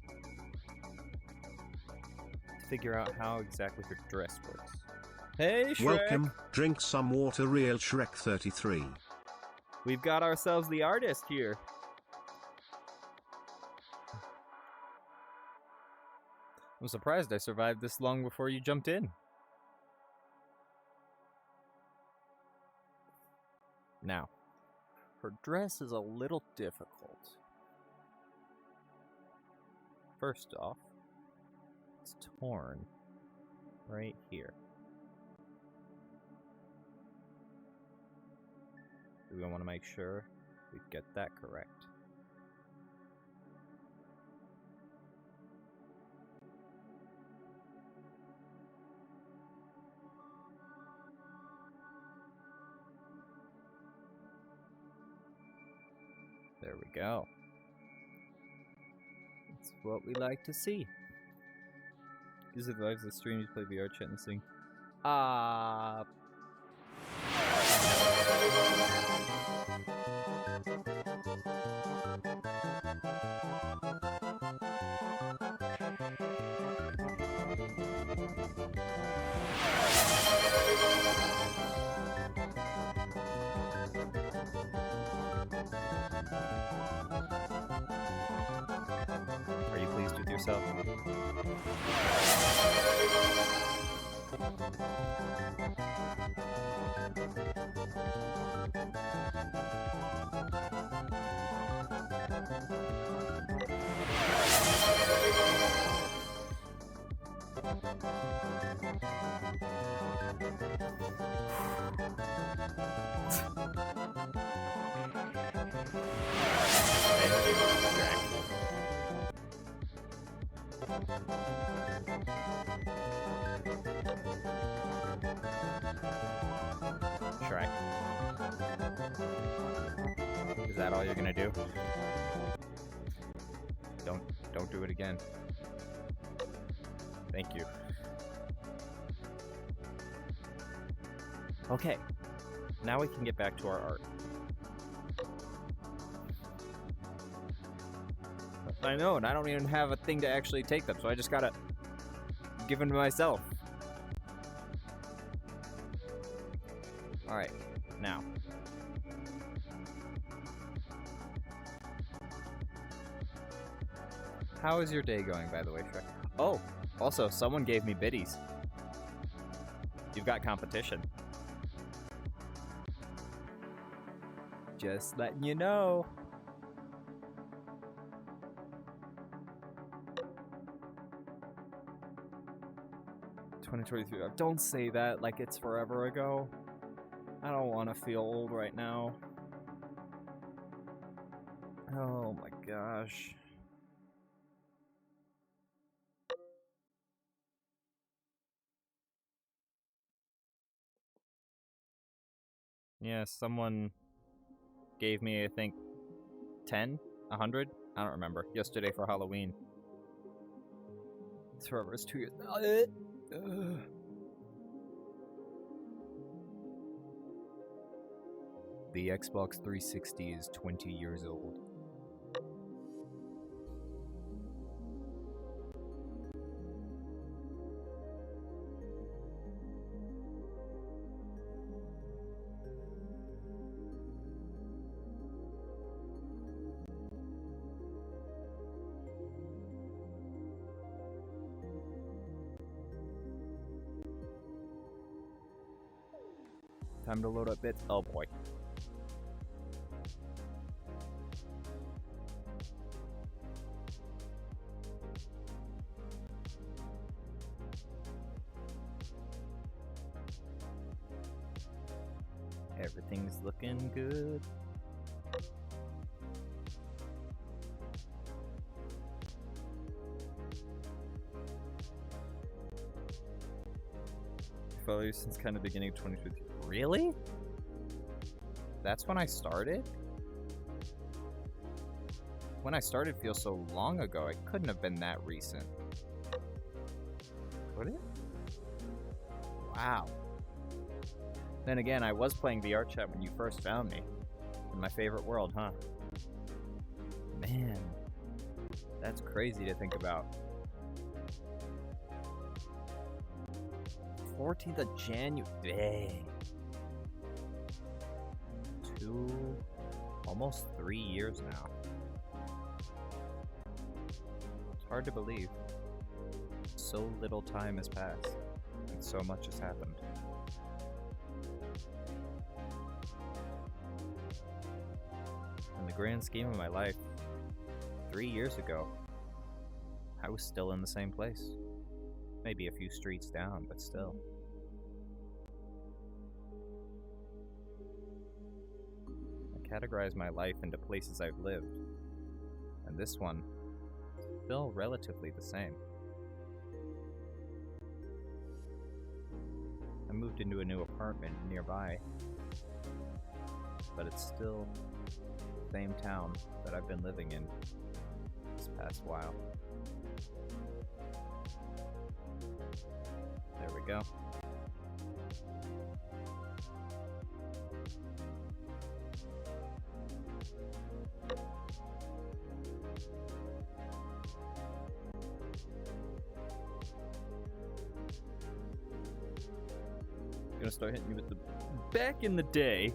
figure out how exactly her dress works. Hey, Shrek! Welcome, drink some water, real Shrek 33. We've got ourselves the artist here. I'm surprised I survived this long before you jumped in. Now, her dress is a little difficult. First off, it's torn right here. We want to make sure we get that correct. There we go. That's what we like to see. Use the vibes of the stream, you play VR chat and sing. yourself. Shrek. Is that all you're gonna do? Don't do it again. Thank you. Okay. Now we can get back to our art. I know, and I don't even have a thing to actually take them, so I just gotta give them to myself. Alright, now. How is your day going, by the way, Shrek? Oh, also, someone gave me biddies. You've got competition. Just letting you know. $2023. Don't say that like it's forever ago. I don't want to feel old right now. Oh my gosh. Yeah, someone gave me, I think, 10? 100? I don't remember. Yesterday for Halloween. It's forever. It's 2 years. The Xbox 360 is 20 years old. Time to load up bits. Oh boy. Everything's looking good. Follow you since kind of beginning of 2023. Really? That's when I started? When I started feels so long ago. It couldn't have been that recent. Could it? Wow. Then again, I was playing VR chat when you first found me. In my favorite world, huh? Man. That's crazy to think about. 14th of January. Almost 3 years now. It's hard to believe. So little time has passed, and so much has happened. In the grand scheme of my life, 3 years ago, I was still in the same place. Maybe a few streets down, but still. Categorize my life into places I've lived, and this one still relatively the same. I moved into a new apartment nearby, but it's still the same town that I've been living in this past while. There we go. Gonna start hitting you with the back in the day.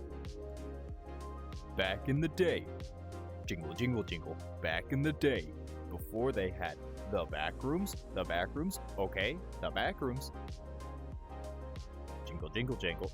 Back in the day. Jingle, jingle, jingle. Back in the day. Before they had The back rooms? The back rooms? Okay, the back rooms. Jingle, jingle, jangle.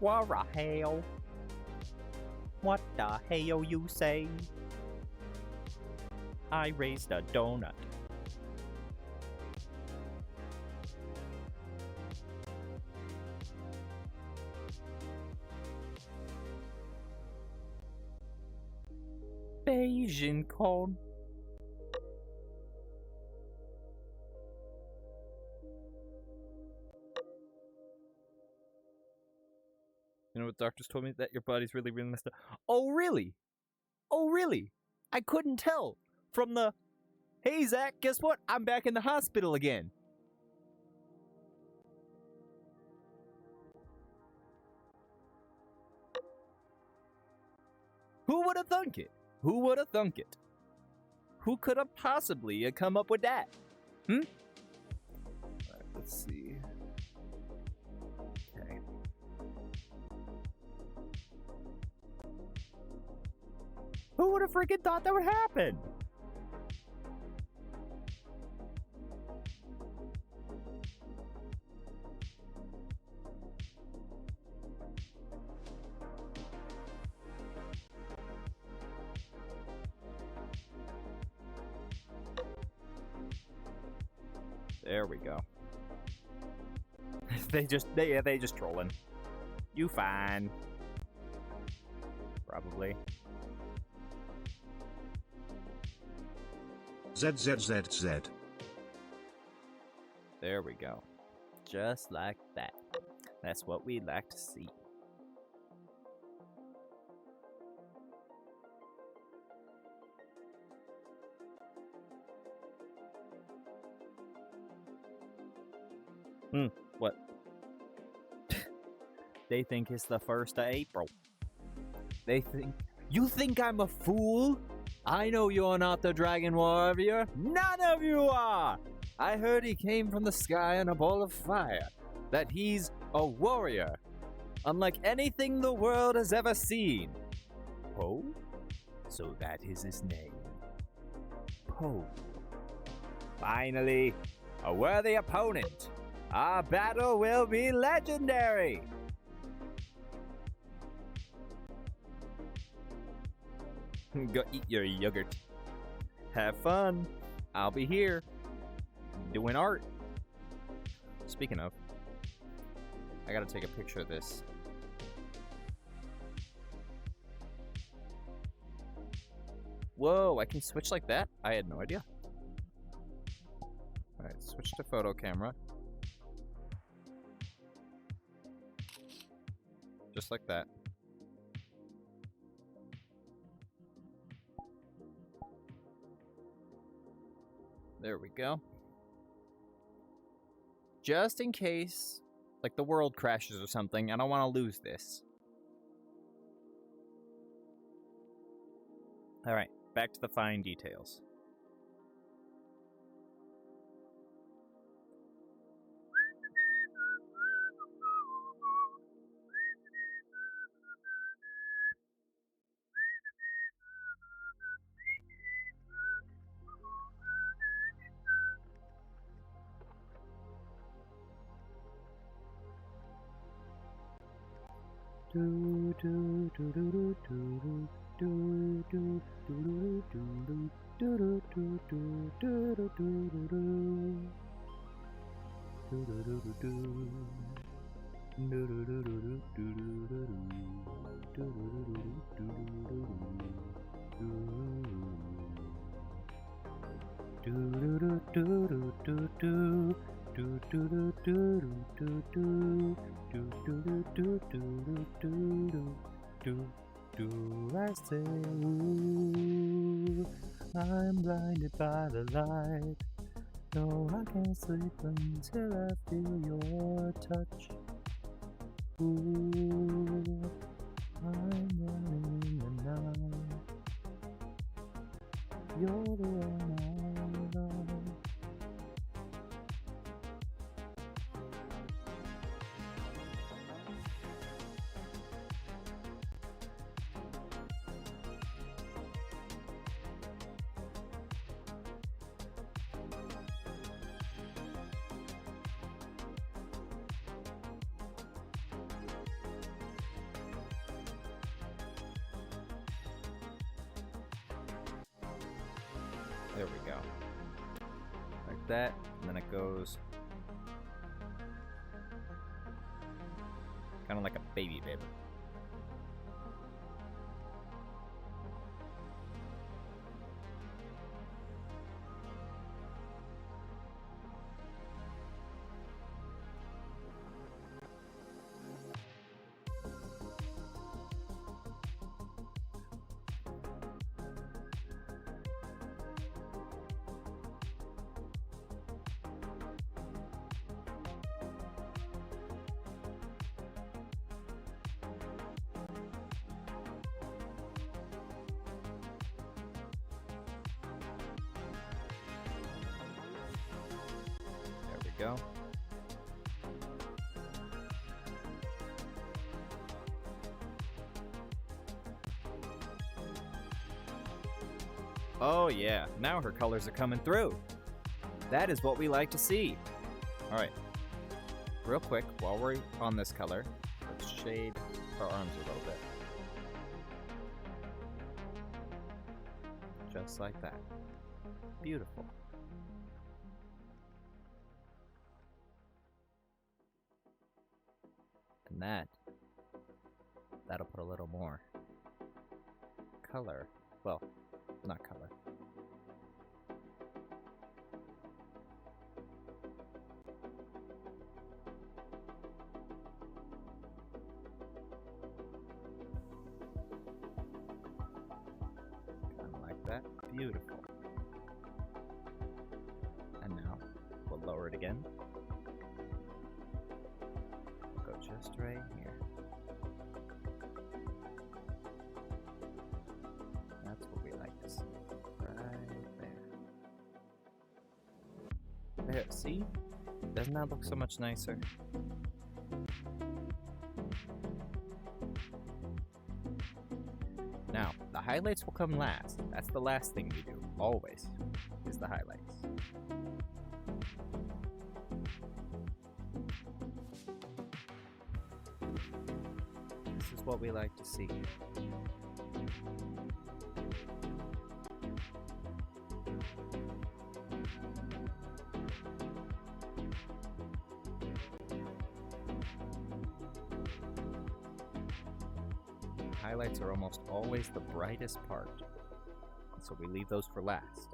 What the hell? What the hell you say? I raised a donut. Bayesian corn. You know what doctors told me? That your body's really, really messed up. Oh, really? Oh, really? I couldn't tell from the, hey, Zach, guess what? I'm back in the hospital again. Who would have thunk it? Who would have thunk it? Who could have possibly come up with that? All right, let's see. Okay. Who would have freaking thought that would happen? There we go. they just trolling. You fine. Probably. ZZZZ. There we go. Just like that. That's what we like to see. What? They think it's the 1st of April. They think... You think I'm a fool? I know you're not the Dragon Warrior. None of you are! I heard he came from the sky in a ball of fire. That he's a warrior. Unlike anything the world has ever seen. Poe? So that is his name. Poe. Finally, a worthy opponent. Our battle will be legendary! Go eat your yogurt. Have fun. I'll be here. Doing art. Speaking of, I gotta take a picture of this. Whoa, I can switch like that? I had no idea. Alright, switch to photo camera. Just like that. There we go. Just in case, like, the world crashes or something, I don't want to lose this. Alright, back to the fine details. I say, ooh, I'm blinded by the light. No, I can't sleep until I feel your touch. Ooh, I'm running in the night. You're the one I love. There we go. Like that, and then it goes kind of like a baby bib. There we go. Oh yeah, now her colors are coming through. That is what we like to see. All right, real quick, while we're on this color, let's shade our arms a little bit. Just like that. Beautiful. And that'll put a little more color. Well, not color. Kind of like that. Beautiful. And now we'll lower it again. We'll go just right here. That's what we like to see. Right there. There, see? Doesn't that look so much nicer? Now, the highlights will come last. That's the last thing we do, always, is the highlights. This is what we like to see. Highlights are almost always the brightest part, so we leave those for last.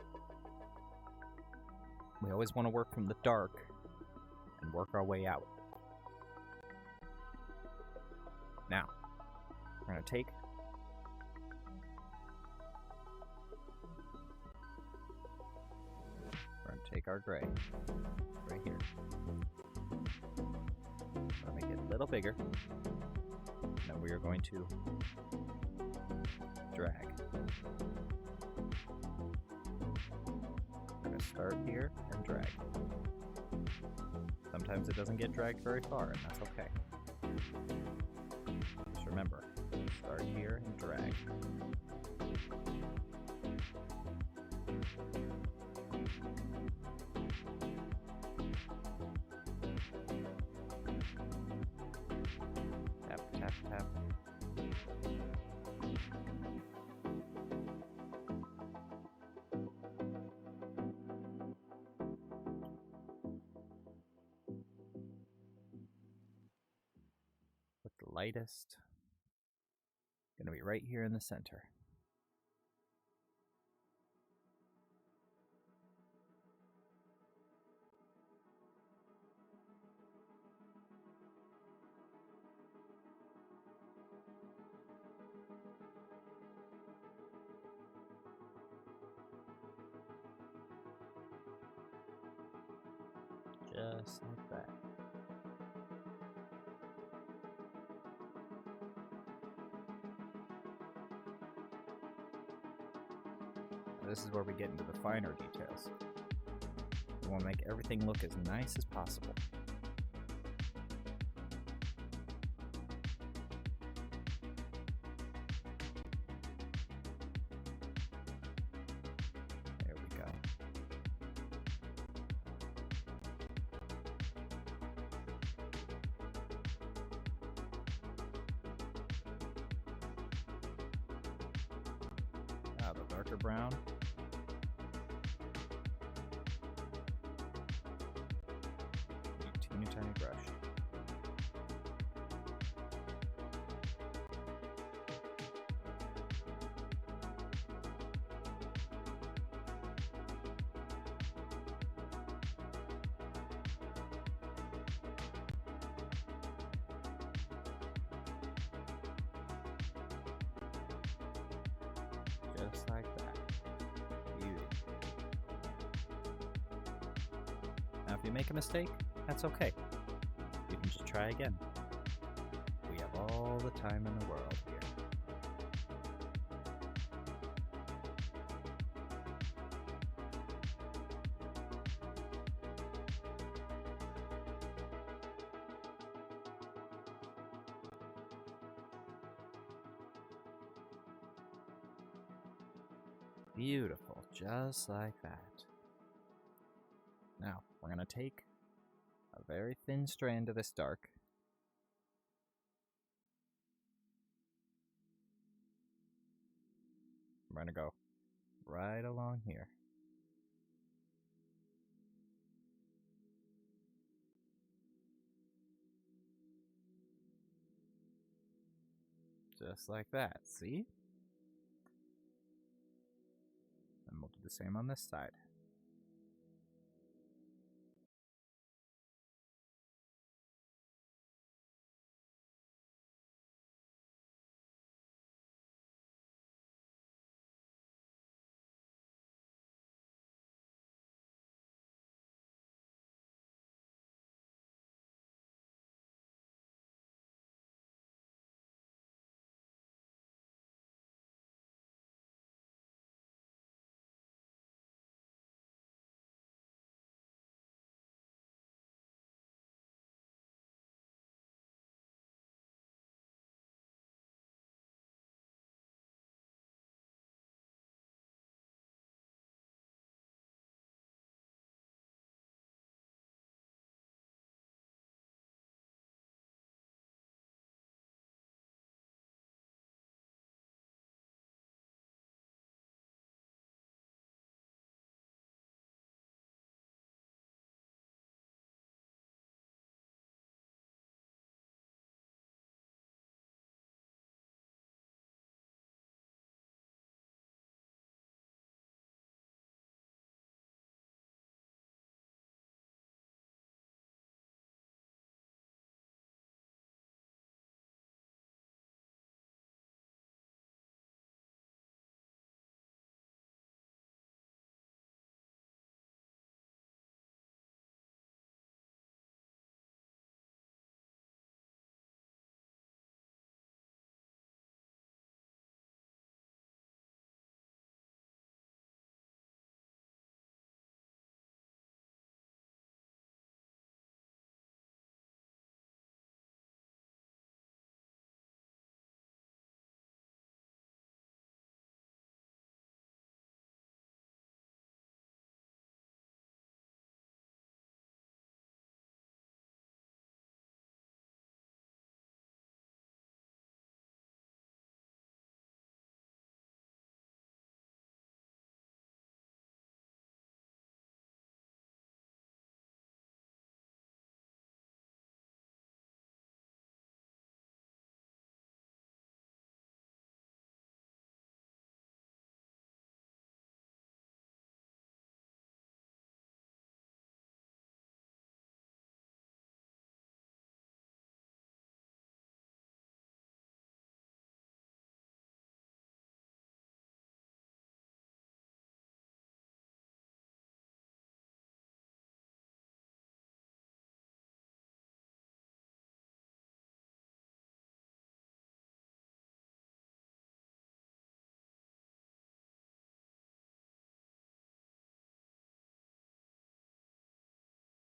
We always want to work from the dark and work our way out. Now, we're going to take our gray right here. I'll make it a little bigger. Then we are going to drag. I'm going to start here and drag. Sometimes it doesn't get dragged very far, and that's okay. Just remember, start here and drag. Tap, tap, tap. With the lightest, going to be right here in the center. Just like that. this is where we get into the finer details. We want to make everything look as nice as possible. There we go. The darker brown. Teeny tiny brush. Just like that. Beauty. Now, if you make a mistake, that's okay. You can just try again. We have all the time in the world here. Beautiful, just like that. Now, we're going to take a very thin strand of this dark. We're going to go right along here. Just like that, see? And we'll do the same on this side.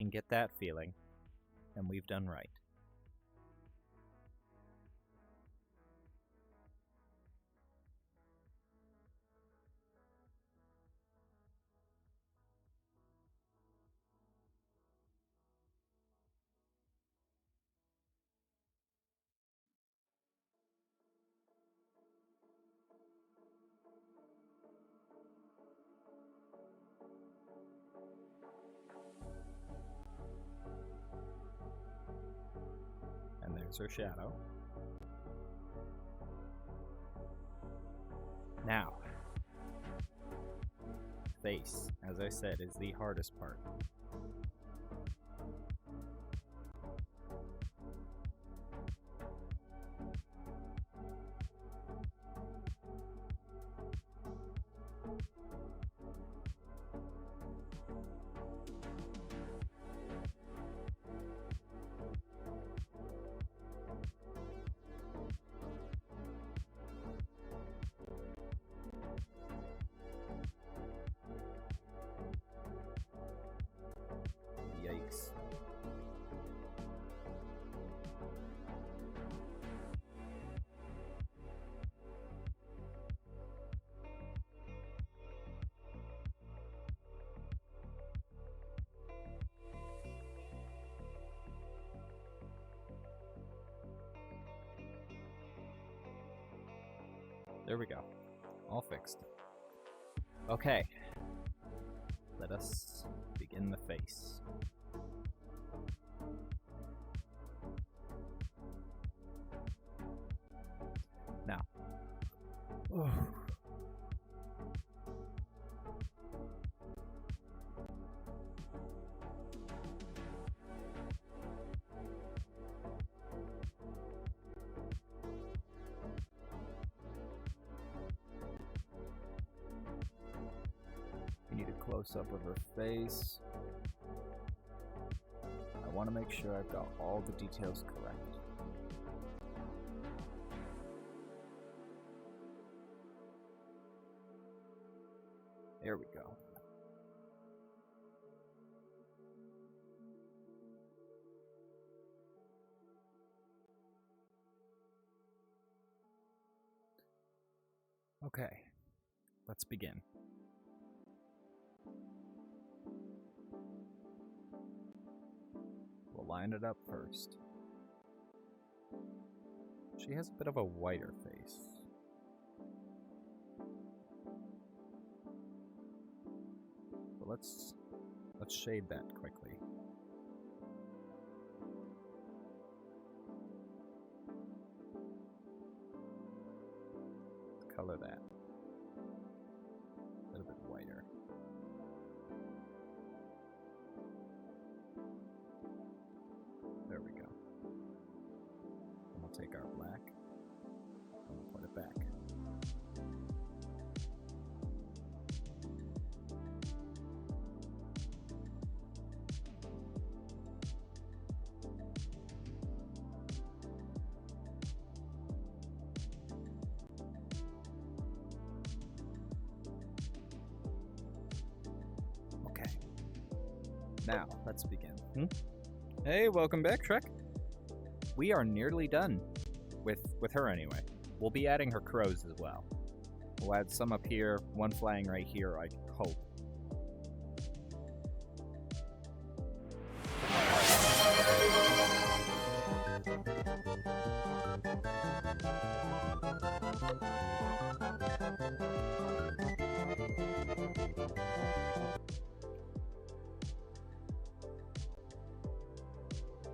and get that feeling, then we've done right. And there's her shadow. Now, face, as I said, is the hardest part. Yikes. There we go. All fixed. Okay. Let us begin the face. Now. We need a close-up of her face. I want to make sure I've got all the details correct. There we go. Okay, let's begin. We'll line it up first. She has a bit of a whiter face. But let's shade that quickly. Color that. A little bit whiter. There we go. And we'll take our black and we'll put it back. Okay. Now, let's begin. Hey, welcome back, Shrek. We are nearly done. With her anyway. We'll be adding her crows as well. We'll add some up here, one flying right here, I hope.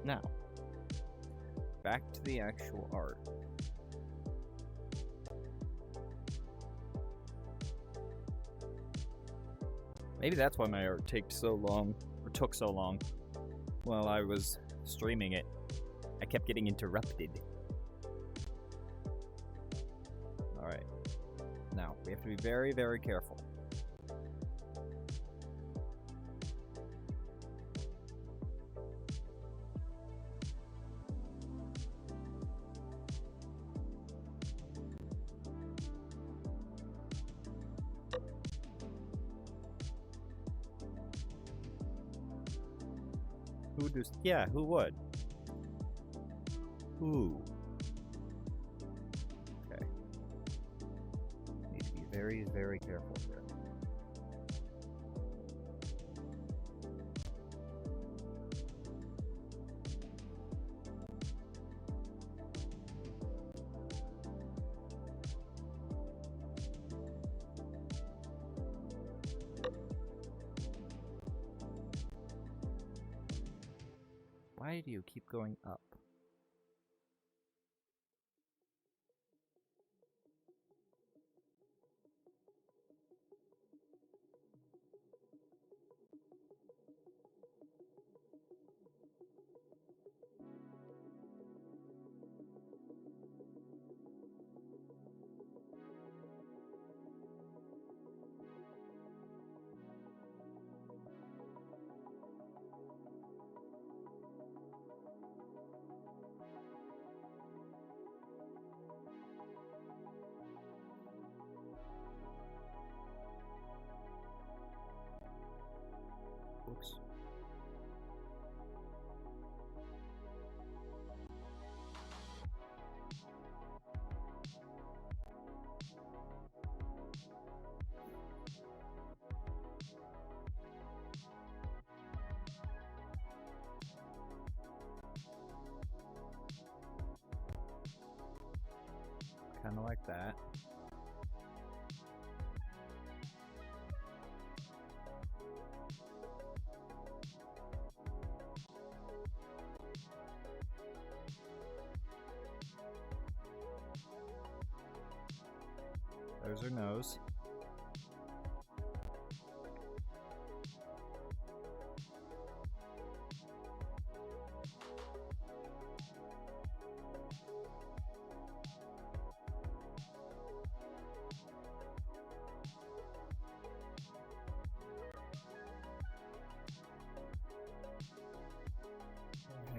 Now, back to the actual art. Maybe that's why my art took so long while I was streaming it. I kept getting interrupted. Alright. Now, we have to be very, very careful. Who does? Yeah, who would? Who? Okay. Need to be very, very careful here. Why do you keep going up? Oops. Kind of like that. There's her nose.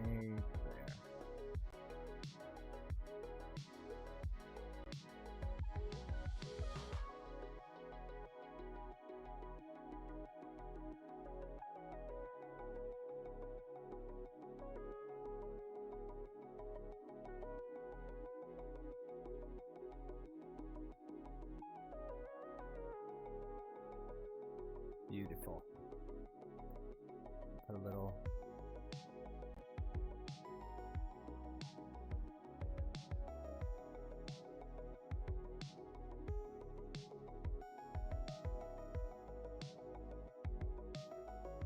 Right there. Beautiful. Put a little.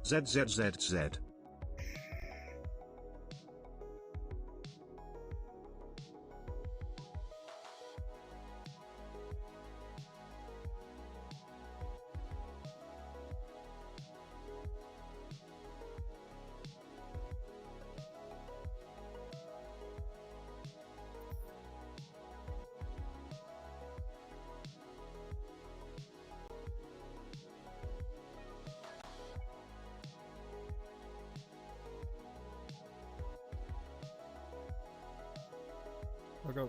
ZZZZ. I'll go.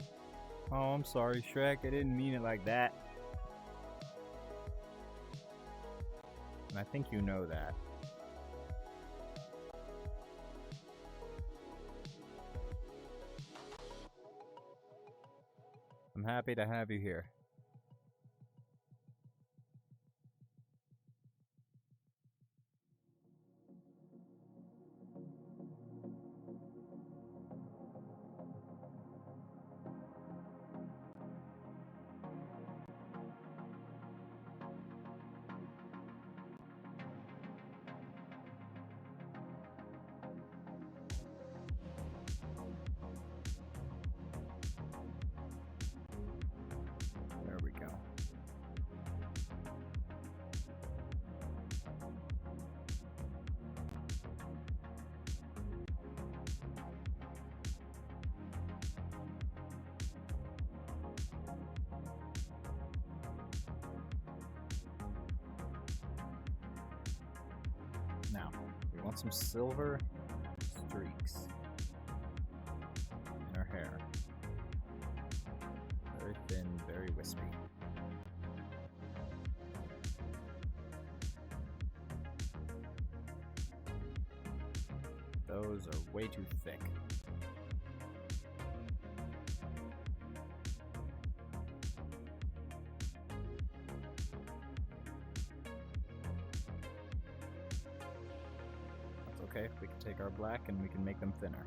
Oh, I'm sorry, Shrek. I didn't mean it like that. And I think you know that. I'm happy to have you here. There we go. Now, we want some silver streaks in our hair. Very thin, very wispy. Those are way too thick. That's okay. We can take our black and we can make them thinner.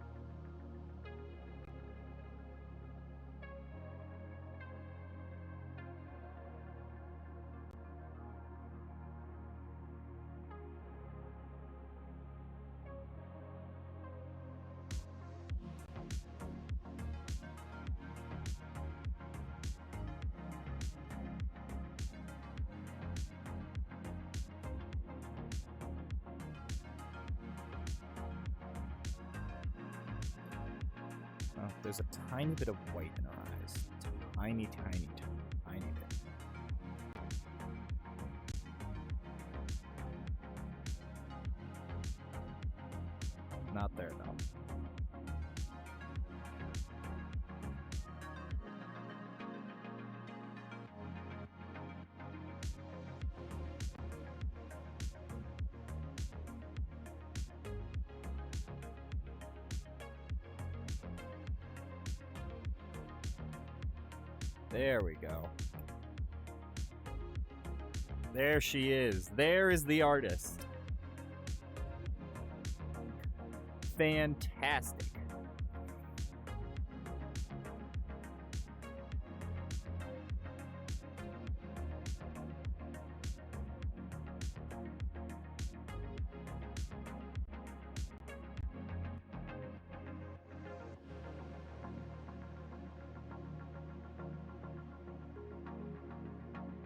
Oh, there's a tiny bit of white in her eyes. Tiny, tiny, tiny bit. Not there, though. There we go. There she is. There is the artist. Fantastic.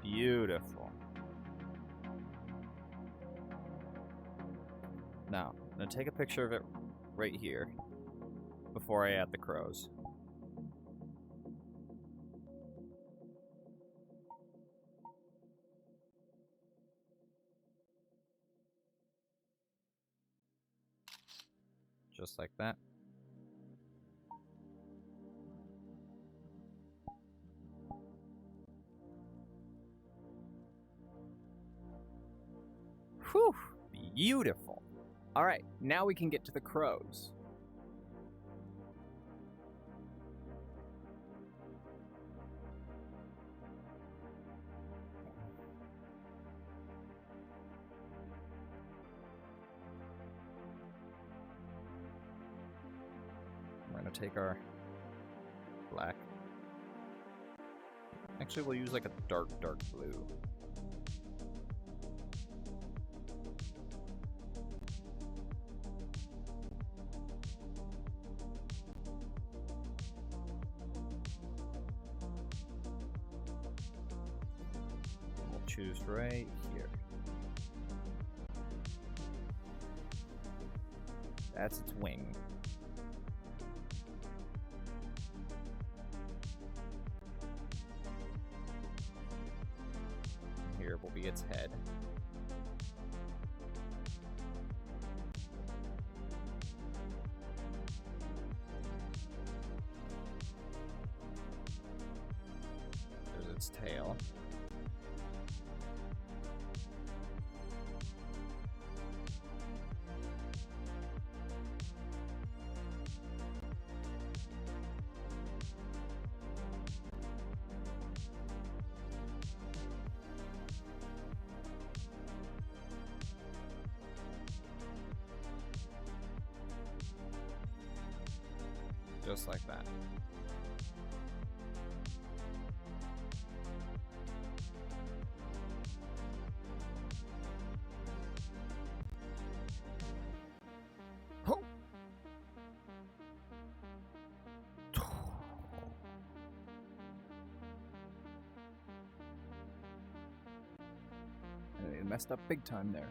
Beautiful. Now, I'm going to take a picture of it right here before I add the crows. Just like that. Whew, beautiful. All right, now we can get to the crows. We're gonna take our black. Actually, we'll use like a dark, dark blue. We'll choose right here. That's its wing. Here will be its head. There's its tail. Just like that. Oh. It messed up big time there.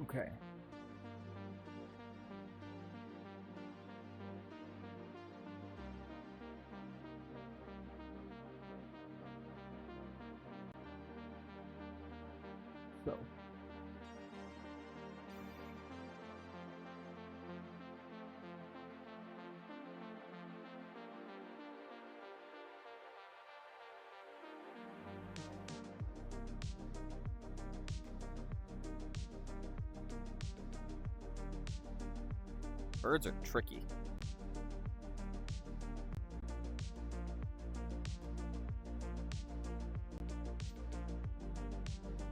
Okay. So. Birds are tricky.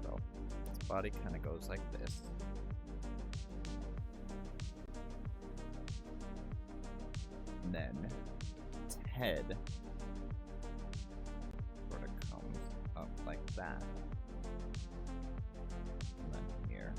So, its body kind of goes like this. And then its head sort of comes up like that. And then here.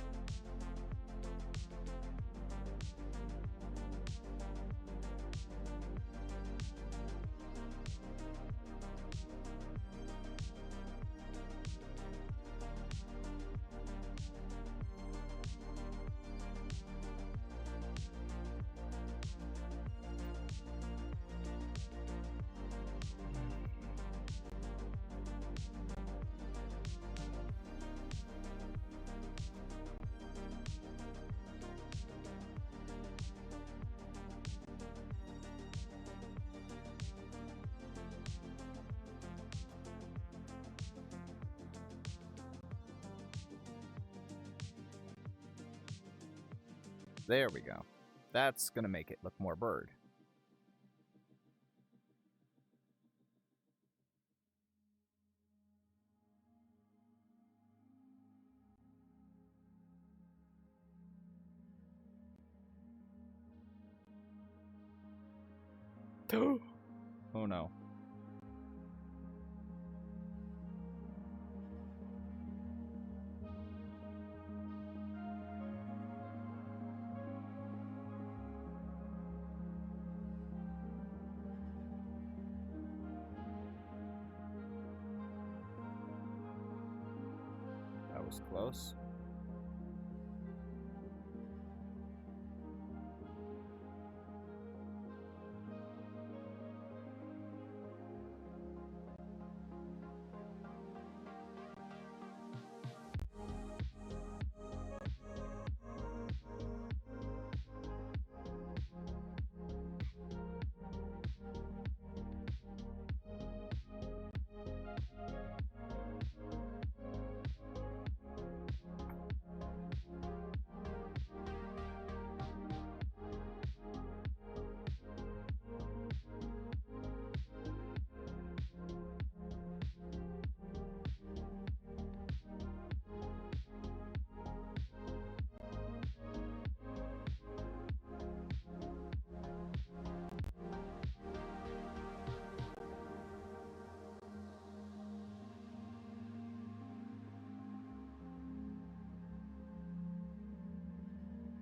There we go. That's gonna make it look more bird. Oh no. That was close.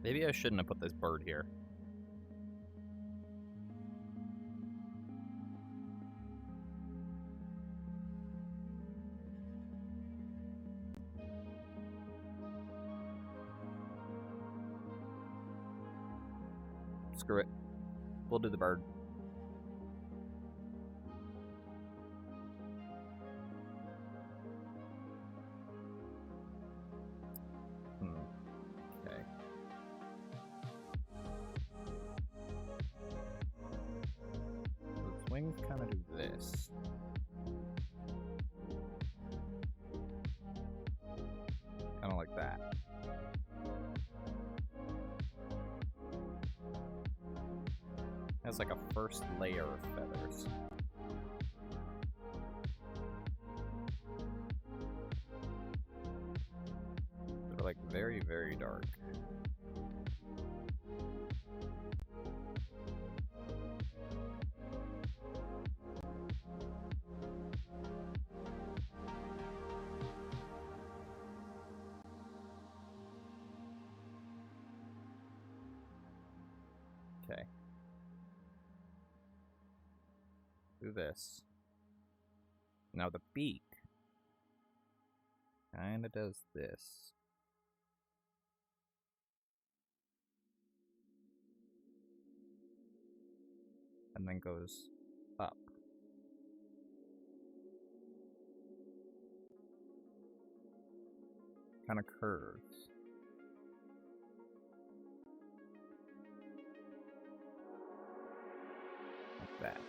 Maybe I shouldn't have put this bird here. Screw it. We'll do the bird. Okay. So its wings kind of do this. Kind of like that. Has like a first layer of feathers. They're like very, very dark. Okay. Do this. Now the beak kinda does this. And then goes up. Kinda curves. Like that.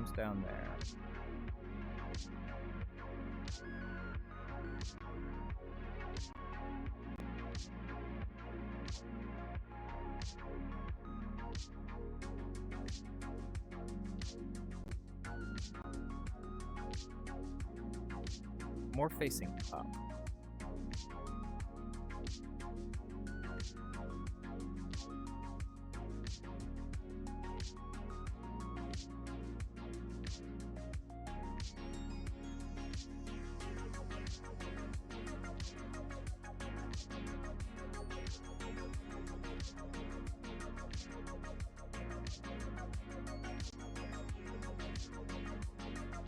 comes down there. More facing up.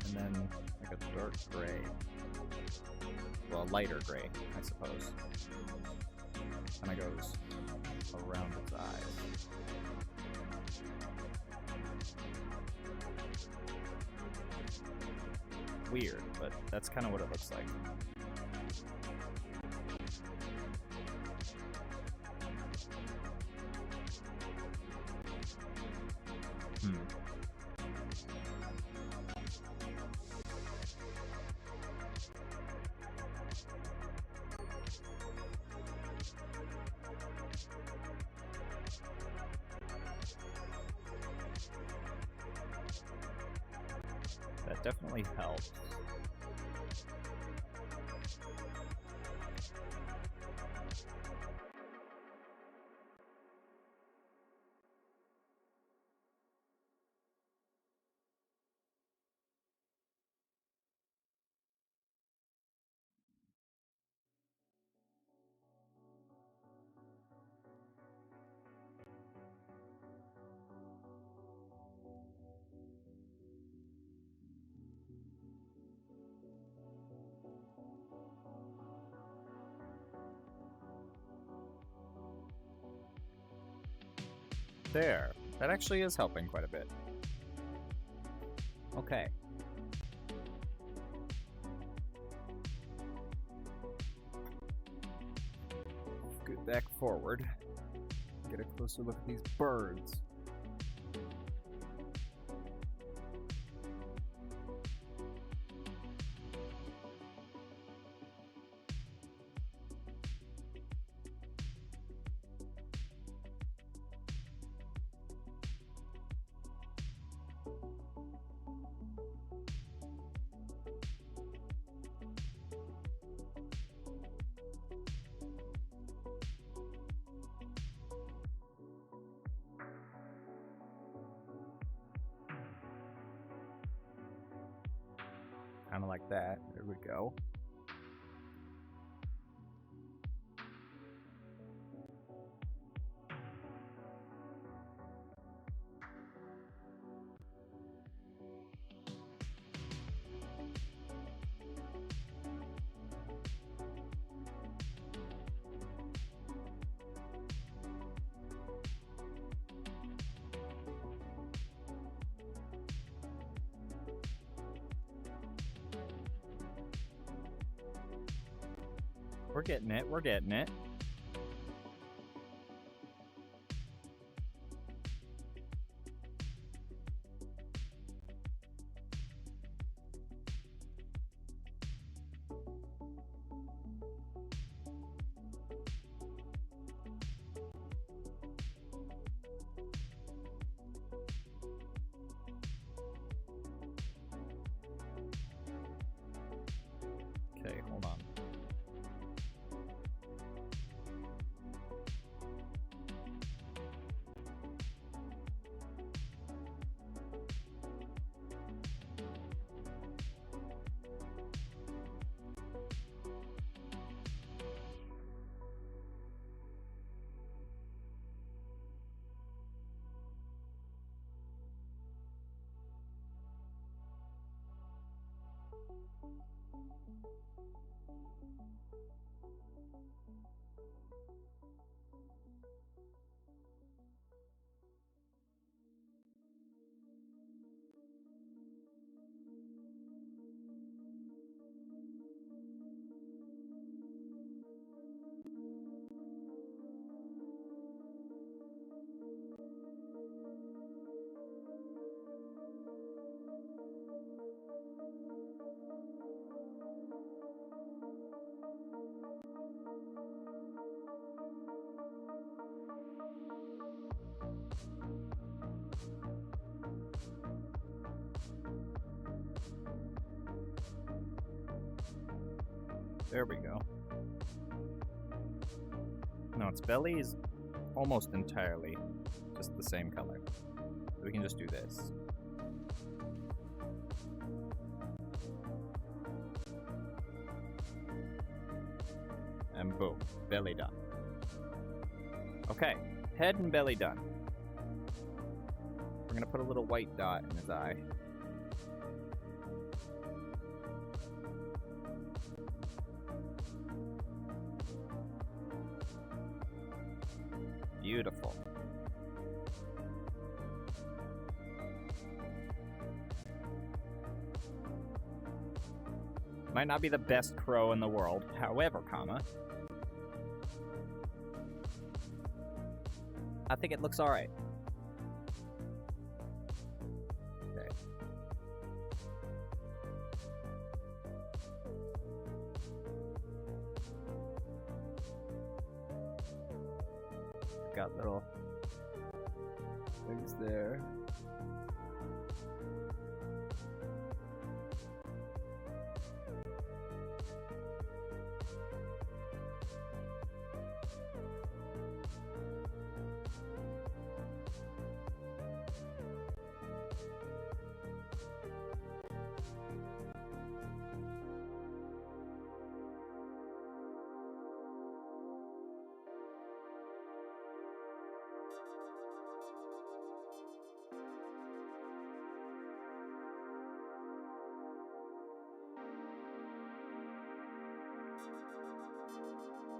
And then like a dark gray. Well, lighter gray, I suppose. And it goes around its eyes. Weird, but that's kind of what it looks like. That definitely helps. There. That actually is helping quite a bit. Okay. Scoot back forward. Get a closer look at these birds. Kind of like that. There we go. We're getting it. We're getting it. Okay, hold on. There we go. No, its belly is almost entirely just the same color. So we can just do this. And boom, belly done. Okay, head and belly done. We're gonna put a little white dot in his eye. Beautiful. Might not be the best crow in the world, however, I think it looks alright. Okay. Got little things there.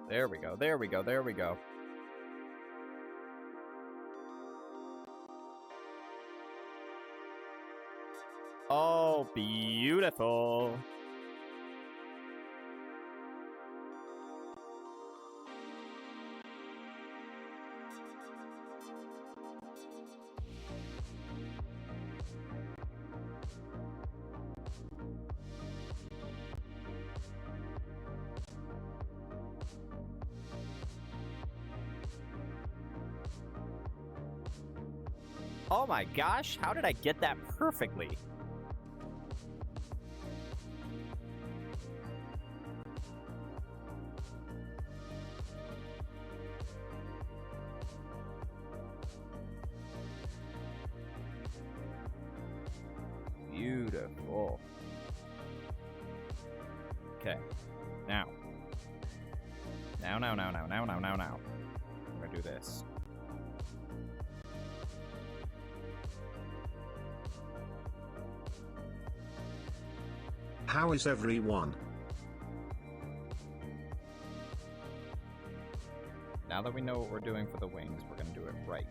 There we go, there we go, there we go. Oh, beautiful. Oh my gosh, how did I get that perfectly? Beautiful. Okay, now. Now. We're gonna do this. How is everyone? Now that we know what we're doing for the wings, we're gonna do it right.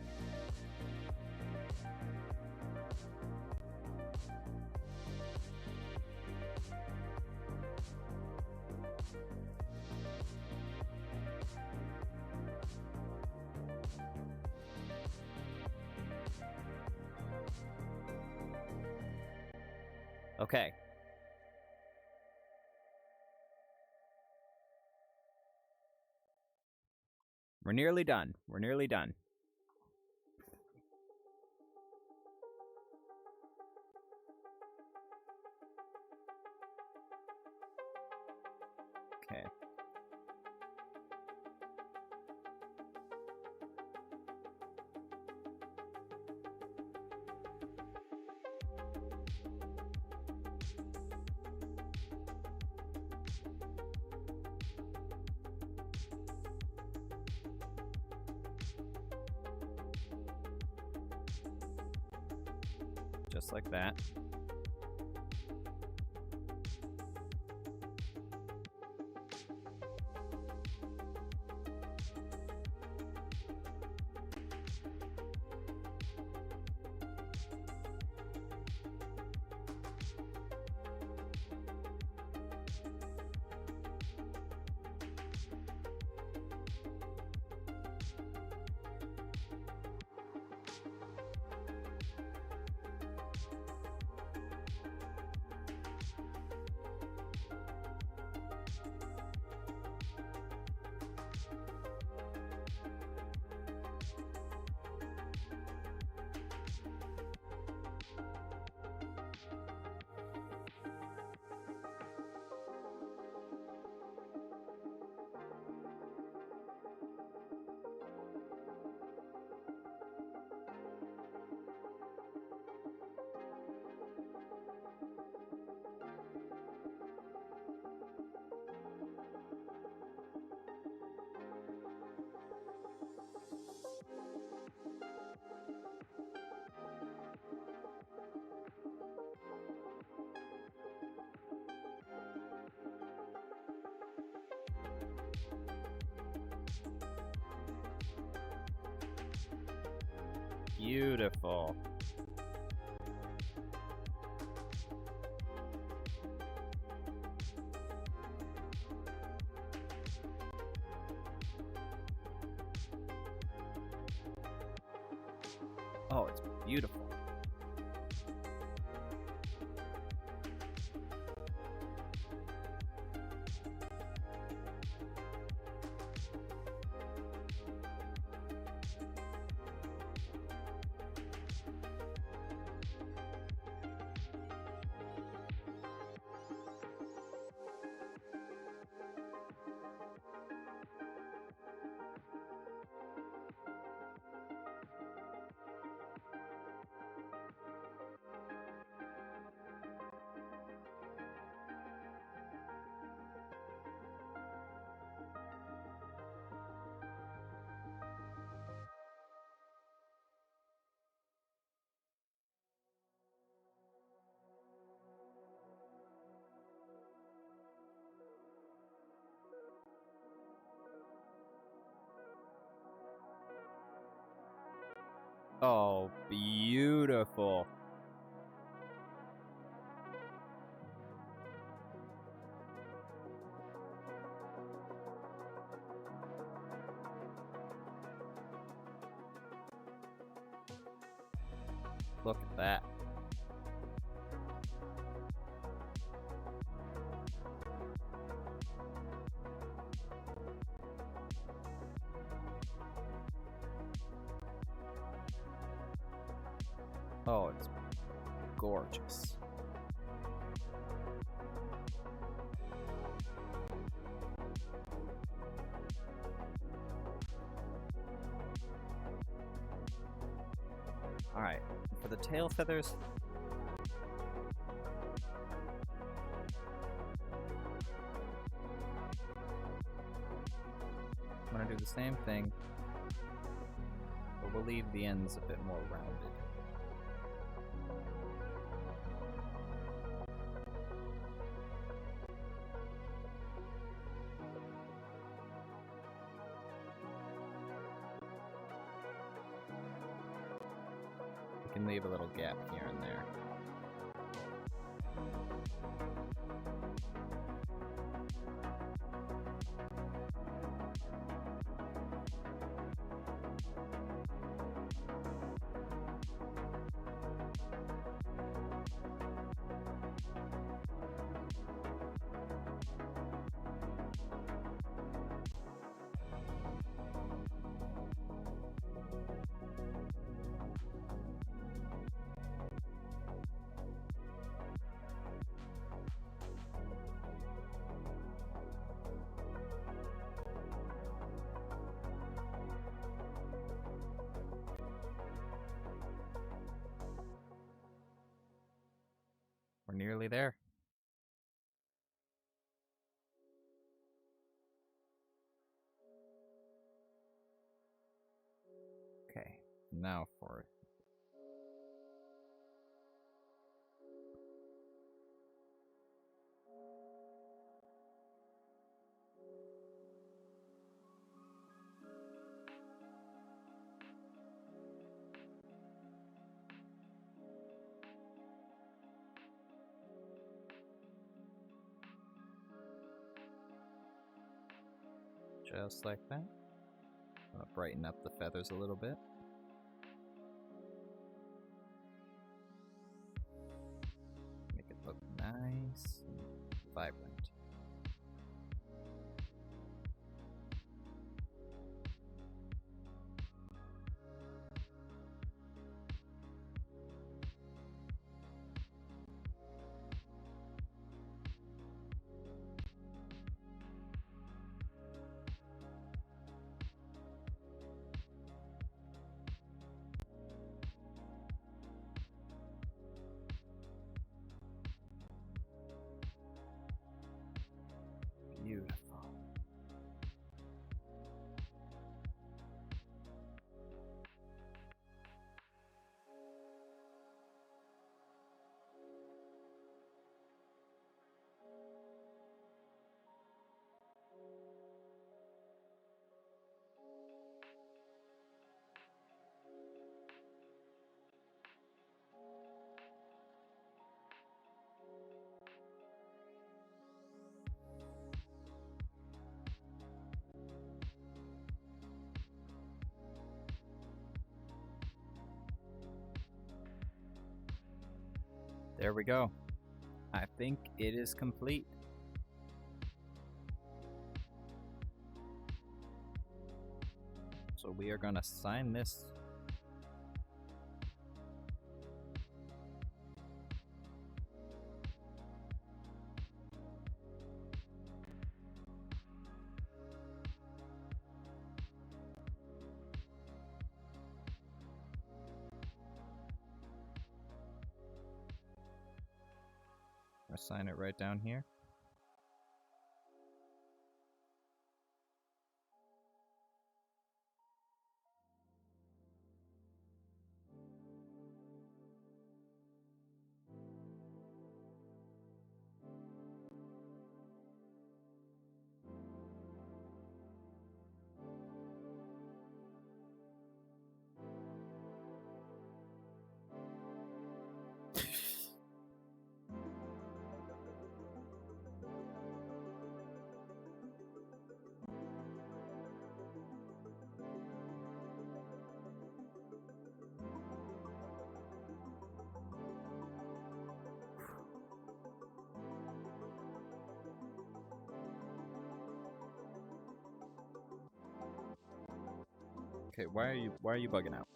Okay. We're nearly done. We're nearly done. Okay. Just like that. Beautiful. Oh, it's beautiful. Oh, beautiful. Look at that. Oh, it's gorgeous. Alright, for the tail feathers, I'm gonna do the same thing, but we'll leave the ends a bit more rounded. We can leave a little gap here and there. We're nearly there. Okay, now for it. Just like that. I'll brighten up the feathers a little bit. Make it look nice and vibrant. There we go. I think it is complete. So we are gonna sign this. I'll sign it right down here. Okay, why are you bugging out?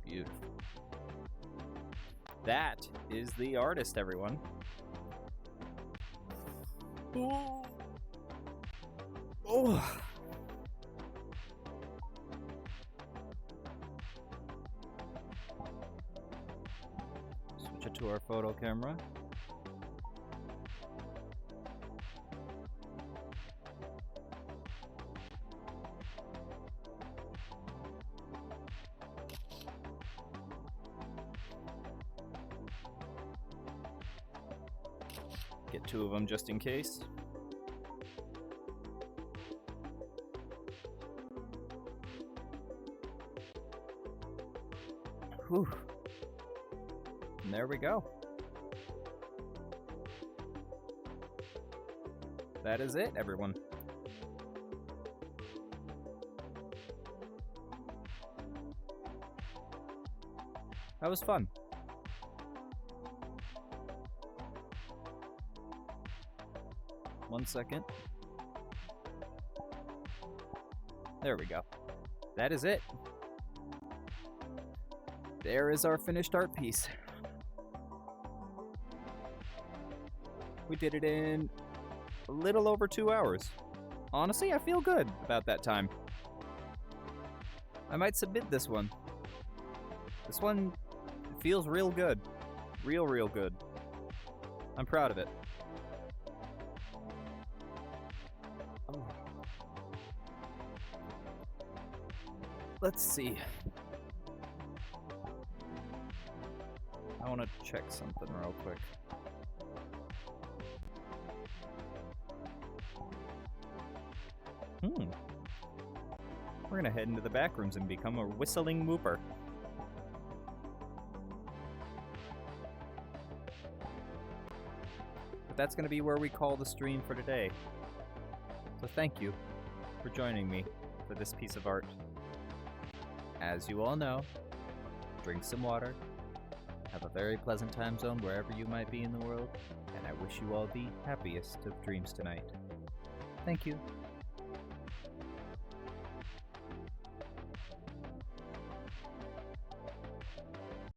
Beautiful. That is the artist, everyone. Ooh. Oh. Switch it to our photo camera. Get two of them just in case. Whew. And there we go. That is it, everyone. That was fun. One second. There we go. That is it. There is our finished art piece. We did it in a little over 2 hours. Honestly, I feel good about that time. I might submit this one. This one feels real good. Real good. I'm proud of it. Oh. Let's see. I want to check something real quick. We're gonna head into the back rooms and become a whistling whooper. But that's gonna be where we call the stream for today. So thank you for joining me for this piece of art. As you all know, drink some water, have a very pleasant time zone wherever you might be in the world, and I wish you all the happiest of dreams tonight. Thank you.